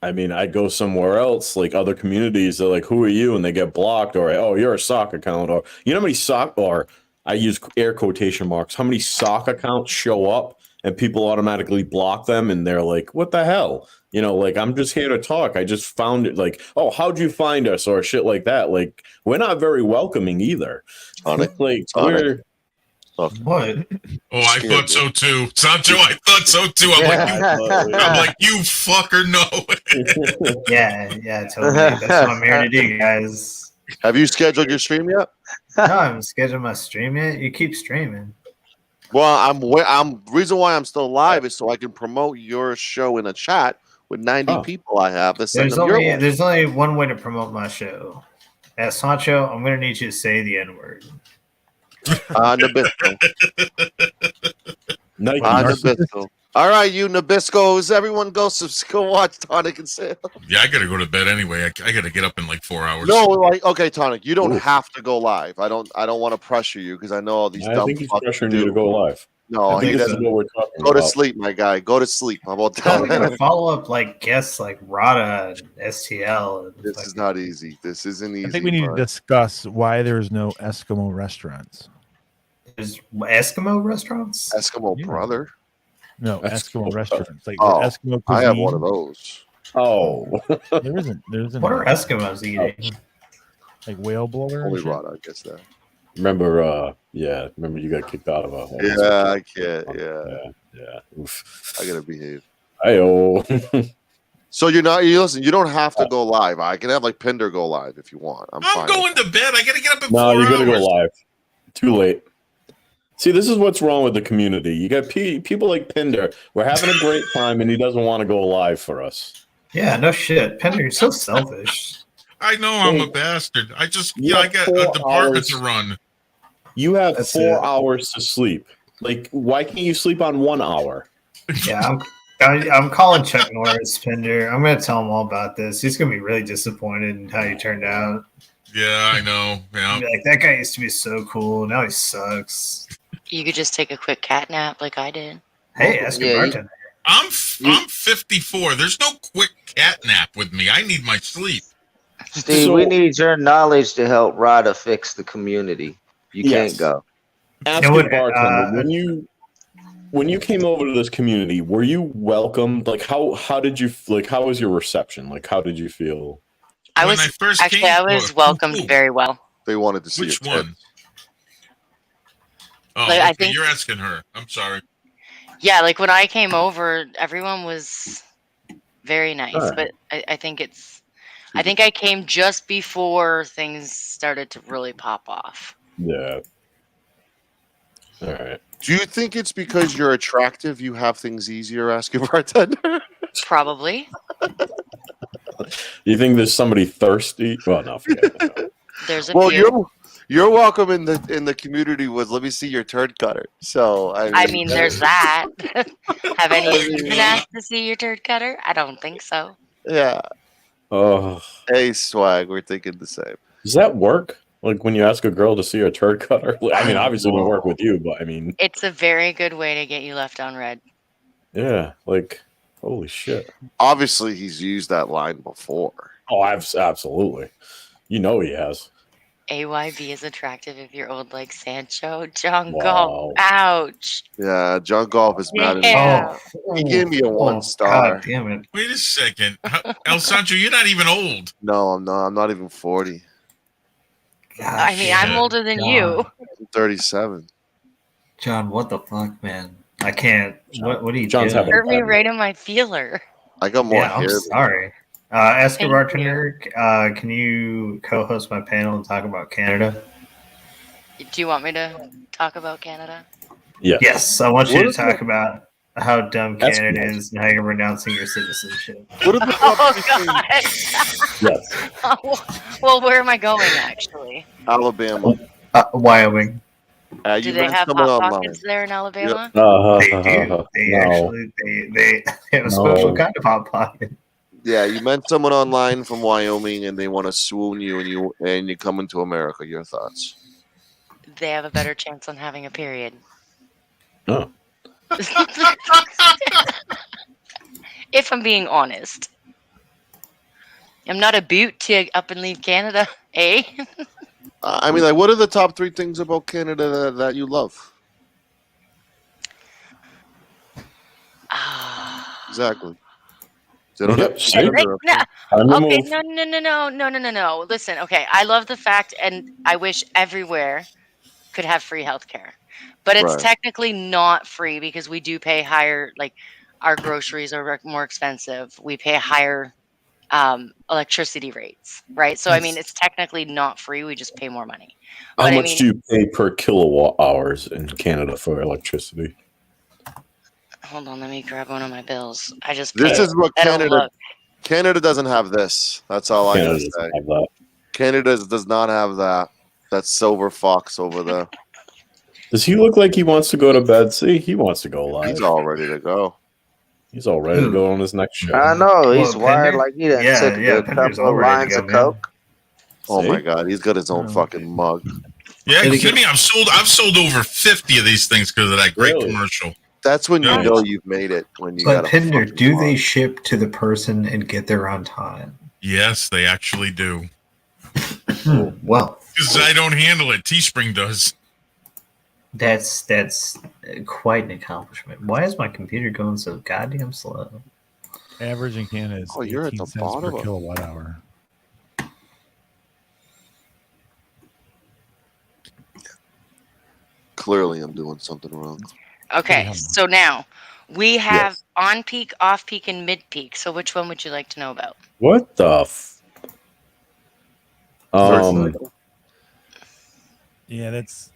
I mean, I go somewhere else, like other communities. They're like, "Who are you?" and they get blocked, or "Oh, you're a sock account," or you know how many sock, or I use air quotation marks. How many sock accounts show up and people automatically block them, and they're like, "What the hell?" You know, like I'm just here to talk. I just found it. Like, oh, how'd you find us, or shit like that. Like, we're not very welcoming either. We're. What? Oh, I thought so too. Sancho, I thought so too. I'm like, you fucker, no. yeah, totally. That's what I'm here to do, guys. Have you scheduled your stream yet? No, I haven't scheduled my stream yet. You keep streaming. Well, I'm reason why I'm still live is so I can promote your show in a chat with 90 people I have. There's only one way to promote my show. As Sancho, I'm gonna need you to say the N-word. Nabisco. Nabisco. All right, you Nabiscos. Everyone go watch Tonic and Sale. Yeah, I gotta go to bed anyway. I gotta get up in like 4 hours. No, like okay, Tonic, you don't have to go live. I don't want to pressure you because I know all these dumb. I think he's pressuring you to go live. No, he doesn't. What we're talking go about. To sleep, my guy. Go to sleep. How about that? We're gonna follow up like guests like Rada and STL. And this is not easy. This isn't easy. I think we need to discuss why there's no Eskimo restaurants. There's Eskimo restaurants? Eskimo brother. No, Eskimo restaurants. Like Eskimo cuisine. I have one of those. Oh. There isn't. What are Eskimos eating? Like whale blower? Only Rada, I guess that. Remember you got kicked out of a home. Yeah, I can't. Yeah. Oof. I gotta behave. So you don't have to go live. I can have like Pinder go live if you want. I'm fine. going to bed. I gotta get up in 4 No, hours. you gotta go live. Too late. See, this is what's wrong with the community. You got people like Pinder. We're having a great time, and he doesn't want to go live for us. Yeah, no shit. Pinder, you're so selfish. I know I'm a bastard. I got a department to run. You have 4 hours to sleep. Like, why can't you sleep on 1 hour? Yeah, I'm calling Chuck Norris, Pinder. I'm going to tell him all about this. He's going to be really disappointed in how you turned out. Yeah, I know. Yeah. Like, that guy used to be so cool. Now he sucks. You could just take a quick cat nap like I did. Hey, ask your bartender. I'm 54. There's no quick cat nap with me. I need my sleep. Steve, we need your knowledge to help Rada fix the community. You can't go. Ask your bartender, when you came over to this community, were you welcomed? Like, how did you how was your reception? Like, how did you feel? I was welcomed very well. They wanted to see which one. Oh, like, I think you're asking her. I'm sorry. Yeah, like when I came over, everyone was very nice, but I think I came just before things started to really pop off. Yeah. All right. Do you think it's because you're attractive you have things easier? Ask your bartender. Probably. You think there's somebody thirsty? Well, no, forget it. There's a few. You're welcome in the community with let me see your turd cutter. So I mean there's that. Have any of you been asked to see your turd cutter? I don't think so. Yeah. Oh, Hey, swag, we're thinking the same. does that work? Like when you ask a girl to see her turd cutter? I mean, obviously it won't work No. with you, but I mean, It's a very good way to get you left on red. yeah, like holy shit. Obviously, he's used that line before. Oh, absolutely. You know he has. AYB is attractive if you're old like Sancho. John Galt. Wow. Ouch. Yeah, John Golf is mad at me. Yeah. He gave me a 1 star. God damn it. Wait a second. El Sancho, you're not even old. No, I'm not. I'm not even 40. I mean, I'm shit. older than you. I'm 37. John, what the fuck, man? I can't. What are you John's doing? having a Hurt me bad right in my feeler. I got more Yeah, I'm hair. than sorry. Ask a Thank bartender, can you co-host my panel and talk about Canada? Do you want me to talk about Canada? Yeah. Yes, I want you What to is talk about how dumb That's Canada nice. is and how you're renouncing your citizenship. What are the top Oh, three God. things? Yes. Well, where am I going, actually? Alabama. Wyoming. Do You they met have someone Hot online. Pockets there in Alabama? They do. They no. actually they have a special No. kind of hot pocket. Yeah, you met someone online from Wyoming, and they want to swoon you, and you come into America. Your thoughts? They have a better chance on having a period. Oh. If I'm being honest. I'm not a boot to up and leave Canada, eh? I mean, like, what are the top 3 things about Canada that you love? Exactly. They don't Yep, have see? gender No, On the okay, move. no. Okay, I love the fact, and I wish everywhere could have free healthcare, but it's Right. technically not free because we do pay higher. Like our groceries are more expensive. We pay higher electricity rates, right? So I mean, it's technically not free. We just pay more money. How But I much mean, do you pay per kilowatt hours in Canada for electricity? hold on, let me grab one of my bills. I just This paid. is what I don't look. Canada doesn't have this. That's all I Canada gotta doesn't say. have that. Canada does not have that. That silver fox over there. Does he look like he wants to go to bed? See, he wants to go live. He's all ready to go. He's all ready to go on his next show. I know he's Well, wired Pender? like he done Yeah, took a Pender's couple all of ready to lines go, of man. coke. Oh See? my god, he's got his own fucking mug. Yeah, Did he kidding me? I've sold over 50 of these things because of that great Really? commercial. That's when you Yeah. know you've made it. When you But got a Pender, fucking do mug. they ship to the person and get there on time? Yes, they actually do. Well, Because I don't handle it. Teespring does. that's quite an accomplishment. Why is my computer going so goddamn slow? Average in Canada is Oh, you're at 18 the cents per bottom of- kilowatt hour. Clearly, I'm doing something wrong. Okay, so now we have Yes. on peak, off peak, and mid peak. So which one would you like to know about? What the? Yeah, that's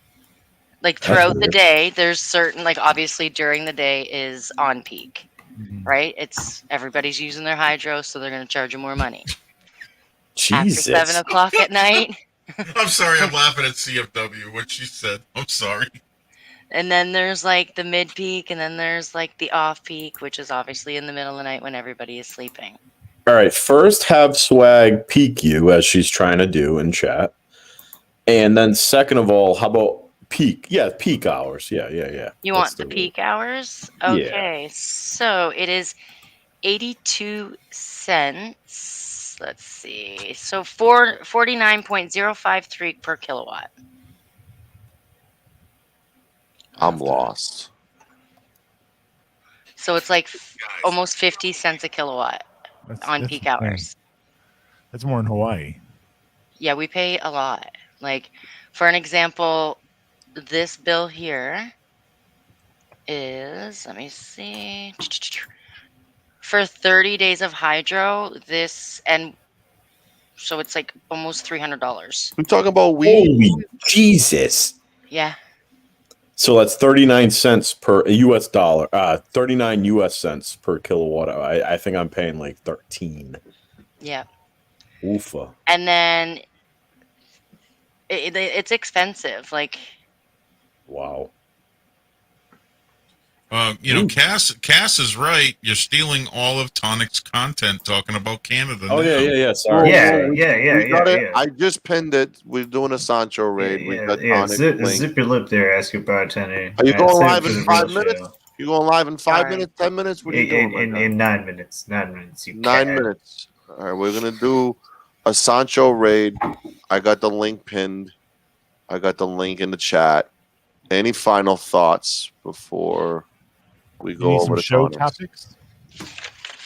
Like throughout the weird. day, there's certain, like obviously during the day is on peak, right? It's everybody's using their hydro, so they're going to charge you more money. After Jesus. 7 o'clock at night, I'm sorry, I'm laughing at CFW, what she said. I'm sorry. and then there's like the mid peak, and then there's like the off peak, which is obviously in the middle of the night when everybody is sleeping. All right. First, have Swag peek you as she's trying to do in chat, and then second of all, how about peak? Yeah, peak hours. Yeah. You Let's want the do it. peak hours? Yeah. Okay, so it is 82 cents. Let's see. So 49.053 per kilowatt. I'm lost. So it's like almost 50 cents a kilowatt on peak hours. That's more in Hawaii. Yeah, we pay a lot. Like, for an example, this bill here is, let me see, for 30 days of hydro, and so it's like almost $300. We talking about weed? Holy Jesus. Yeah. So that's 39 cents per US dollar. 39 US cents per kilowatt hour. I think I'm paying like 13. Yeah. Oofa. And then it's expensive. Like, Wow. Cass is right. You're stealing all of Tonic's content talking about Canada. Oh, now. yeah. Sorry. We got it. I just pinned it. We're doing a Sancho raid. We got Tonic link. Zip your lip there, ask your bartender. Are you going live for in the 5 real minutes? show. You going live in 5 minutes, 10 minutes? What are you doing? In 9 minutes. 9 minutes. You 9 cat. minutes. All right, we're gonna do a Sancho raid. I got the link pinned. I got the link in the chat. Any final thoughts before we go over some to show Tonics? topics?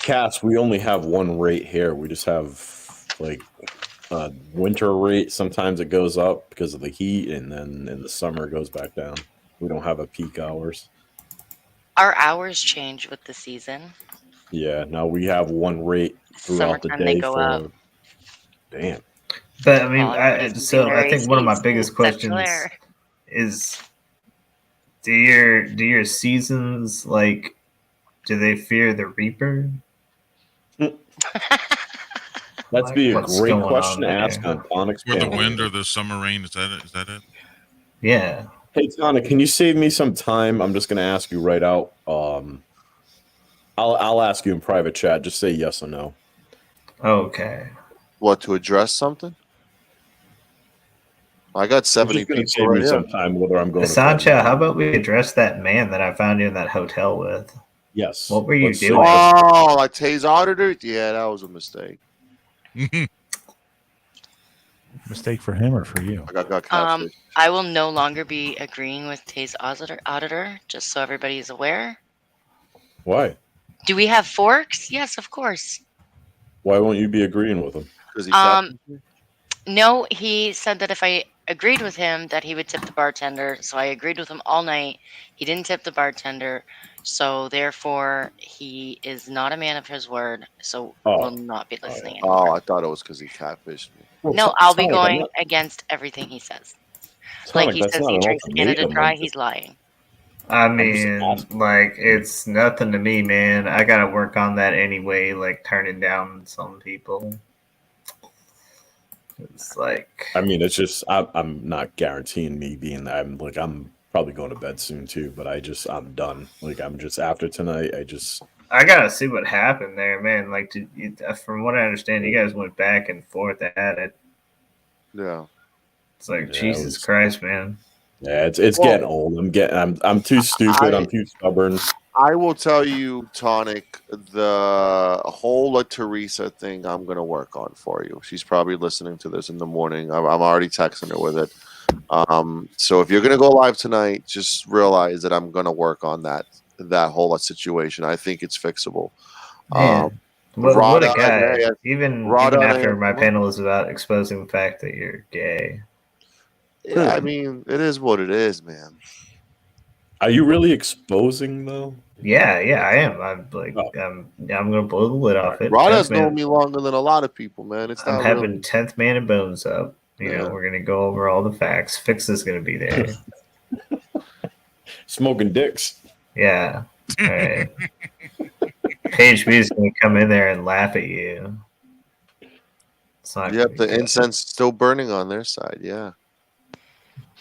Cass, we only have one rate here. We just have like a winter rate. Sometimes it goes up because of the heat, and then in the summer it goes back down. We don't have a peak hours. Our hours change with the season. Yeah, now we have one rate throughout the Summertime day they go up. Damn. But I mean, Well, I everybody's using their think one of my ACs biggest in Central questions Air. is do your seasons, like, do they fear the Reaper? That'd be a What's great going question to on ask there? on Tonic's Or the panel. wind or the summer rain. Is that it? Yeah. Hey Tonic, can you save me some time? I'm just gonna ask you right out. I'll ask you in private chat. Just say yes or no. Okay. What, to address something? I got 70 Just gonna people save right me here. some time whether I'm going. Sancho, how about we address that man that I found you in that hotel with? Yes. What were you Let's doing? Oh, like Tay's auditor? Yeah, that was a mistake. Mistake for him or for you? I got catfished. I will no longer be agreeing with Tay's auditor, just so everybody is aware. Why? Do we have forks? Yes, of course. Why won't you be agreeing with him? Because he No, he said that if I agreed with him that he would tip the bartender. So I agreed with him all night. He didn't tip the bartender. So therefore, he is not a man of his word. So will not be listening anymore. Oh, I thought it was because he catfished me. Well, No, I'll be Tonic, going against everything he says. Tonic, Like he that's says not he an drinks Canada ultimatum. Dry, I'm he's just- lying. I just mean, asking. like, it's nothing to me, man. I gotta work on that anyway, like turning down some people. It's like, I mean, it's just I'm not guaranteeing me being. I'm probably going to bed soon too. But I'm done. Like I'm just after tonight. I gotta see what happened there, man. Like, from what I understand, you guys went back and forth at it. Yeah. It's like, Jesus Christ, man. Yeah, it's getting old. I'm too stupid. I'm too stubborn. I will tell you, Tonic, the whole Teresa thing I'm going to work on for you. She's probably listening to this in the morning. I'm already texting her with it. So if you're going to go live tonight, just realize that I'm going to work on that whole situation. I think it's fixable. Man, what a guy. Hey, even Rada, after my panel is about exposing the fact that you're gay. Yeah, I mean, it is what it is, man. Are you really exposing though? Yeah, I am. I'm like, I'm gonna blow the lid off it. Rada's known me longer than a lot of people, man. It's I'm not having really... 10th man and bones up. You know, we're gonna go over all the facts. Fix is gonna be there. Smoking dicks. Yeah. All right. Page B is gonna come in there and laugh at you. Yep, the incense still burning on their side. Yeah.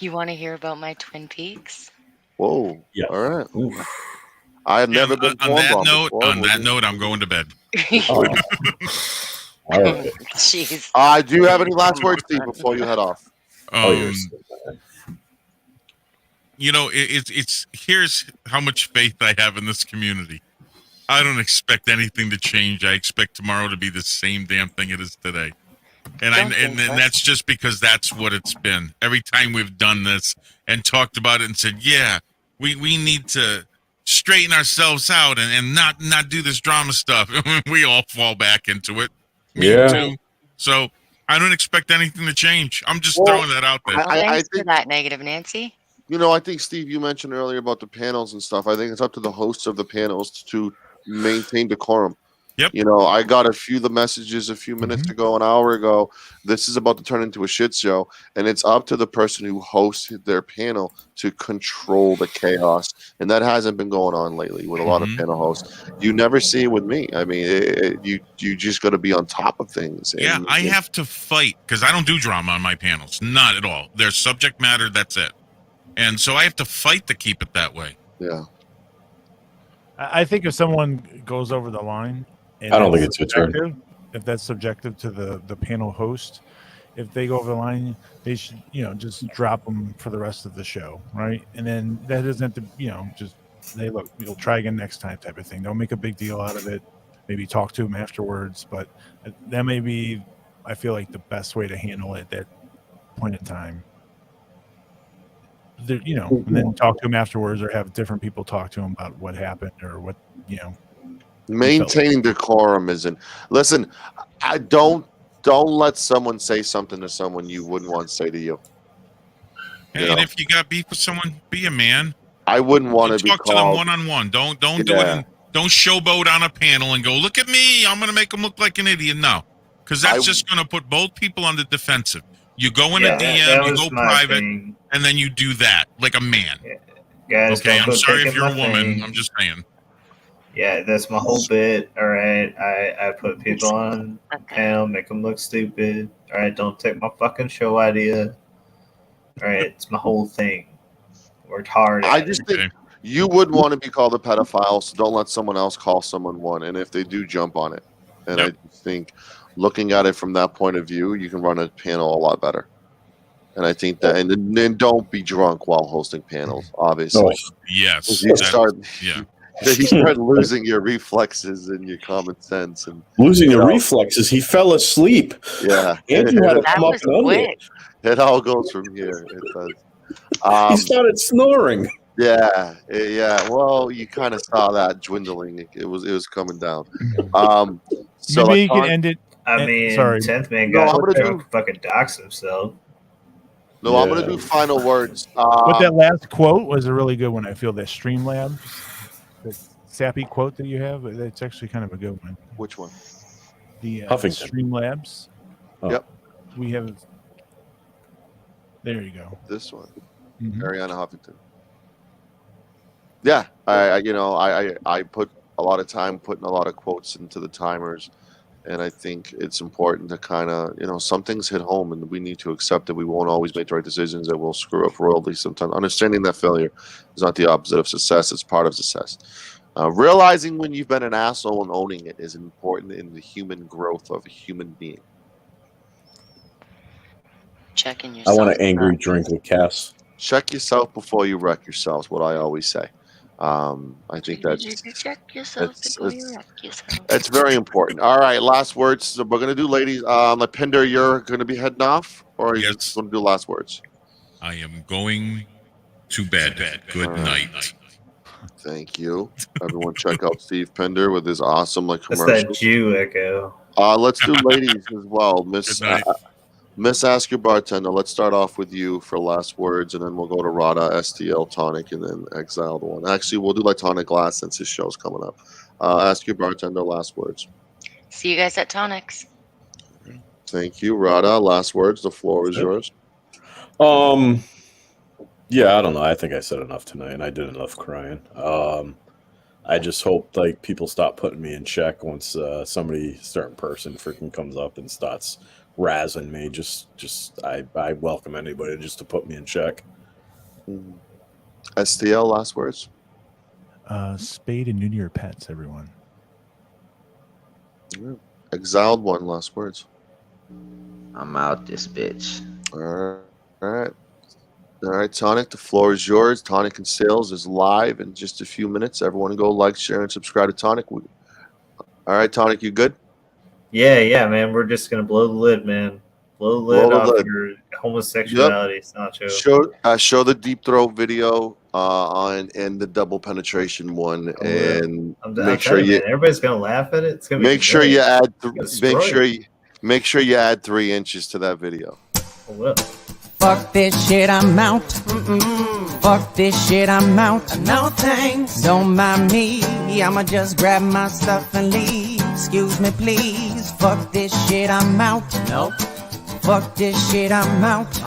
You want to hear about my Twin Peaks? Whoa. Yeah. All right. Oof. I have never been on that note, I'm going to bed. All right. Jeez. Do you have any last words, Steve, before you head off? It's here's how much faith I have in this community. I don't expect anything to change. I expect tomorrow to be the same damn thing it is today. And that's just because that's what it's been. Every time we've done this and talked about it and said, yeah, we need to straighten ourselves out and not do this drama stuff. We all fall back into it. Me too. So I don't expect anything to change. I'm just throwing that out there. Thanks for that, Negative Nancy. I think, Steve, you mentioned earlier about the panels and stuff. I think it's up to the hosts of the panels to maintain decorum. Yep. I got a few of the messages a few minutes ago, an hour ago. This is about to turn into a shit show, and it's up to the person who hosts their panel to control the chaos. And that hasn't been going on lately with a lot of panel hosts. You never see it with me. I mean, you just got to be on top of things. Yeah, I have to fight because I don't do drama on my panels. Not at all. There's subject matter. That's it. And so I have to fight to keep it that way. Yeah. I think if someone goes over the line, and I don't think that's it's your turn. subjective, if that's subjective to the panel host, if they go over the line, they should, just drop them for the rest of the show, right? And then that doesn't have to, just we'll try again next time type of thing. Don't make a big deal out of it. Maybe talk to them afterwards, but that may be, I feel like, the best way to handle it at that point in time. And then talk to them afterwards, or have different people talk to them about what happened or what, Maintaining decorum isn't. Listen, I don't let someone say something to someone you wouldn't want to say to you. And if you got beef with someone, be a man. I wouldn't want to be talk called, to them one-on-one. Don't do it. Don't showboat on a panel and go, look at me, I'm going to make them look like an idiot. No, because that's just going to put both people on the defensive. You go in a DM, you go private, and then you do that like a man. Yeah. Guys, okay, I'm sorry if you're a woman. I'm just saying. Yeah, that's my whole bit. All right, I put people on panel, make them look stupid. All right, don't take my fucking show idea. All right, it's my whole thing. Worked hard. I just think you wouldn't want to be called a pedophile, so don't let someone else call someone one. And if they do, jump on it. And I think looking at it from that point of view, you can run a panel a lot better. And I think that, and then don't be drunk while hosting panels, obviously. Oh, yes. You start losing your reflexes and your common sense. And losing your reflexes, he fell asleep. Yeah. Andrew had to come up and under. It all goes from here. It does. He started snoring. Yeah. Well, you kind of saw that dwindling. It was coming down. So maybe you can end it. I mean, sorry. 10th man got fucking dox himself. No, I'm gonna do final words. But that last quote was a really good one. I feel that Streamlabs, the sappy quote that you have, that's actually kind of a good one. Which one? The Huffington. Streamlabs. Oh. Yep. We have. There you go. This one, Mm-hmm. Ariana Huffington. Yeah, I put a lot of time putting a lot of quotes into the timers, and I think it's important to kind of, some things hit home, and we need to accept that we won't always make the right decisions, that we'll screw up royally sometimes. Understanding that failure is not the opposite of success; it's part of success. Realizing when you've been an asshole and owning it is important in the human growth of a human being. Checking yourself. I want an angry drink with Cass. Check yourself before you wreck yourself. What I always say. I think that's it's very important. All right, last words. So we're gonna do, ladies. Pinder, you're gonna be heading off, or are you just gonna do last words? I am going to bed. Good night. Thank you. Everyone, check out Steve Pinder with his awesome commercial. That's that Jew echo. Let's do ladies as well, Miss Ask Your Bartender. Let's start off with you for last words, and then we'll go to Rada, STL, Tonic, and then Exiled One. Actually, we'll do Tonic last since his show's coming up. Ask Your Bartender, last words. See you guys at Tonics. Thank you, Rada. Last words. The floor is yours. Yeah, I don't know. I think I said enough tonight, and I did enough crying. I just hope people stop putting me in check once somebody, certain person, freaking comes up and starts razzing me. I welcome anybody just to put me in check. STL, last words. Spade and neuter your pets, everyone. Exiled One, last words. I'm out this bitch. All right, Tonic, the floor is yours. Tonic and Sales is live in just a few minutes. Everyone go like, share, and subscribe to Tonic. All right, Tonic, you good? Yeah, man. We're just gonna blow the lid, man. Blow the lid off your homosexuality. It's not true. Show the deep throat video and the double penetration one, and make sure everybody's gonna laugh at it. It's gonna make sure you add make sure you add 3 inches to that video. Fuck this shit, I'm out. Fuck this shit, I'm out. No thanks. Don't mind me. I'ma just grab my stuff and leave. Excuse me, please. Fuck this shit, I'm out. Nope. Fuck this shit, I'm out.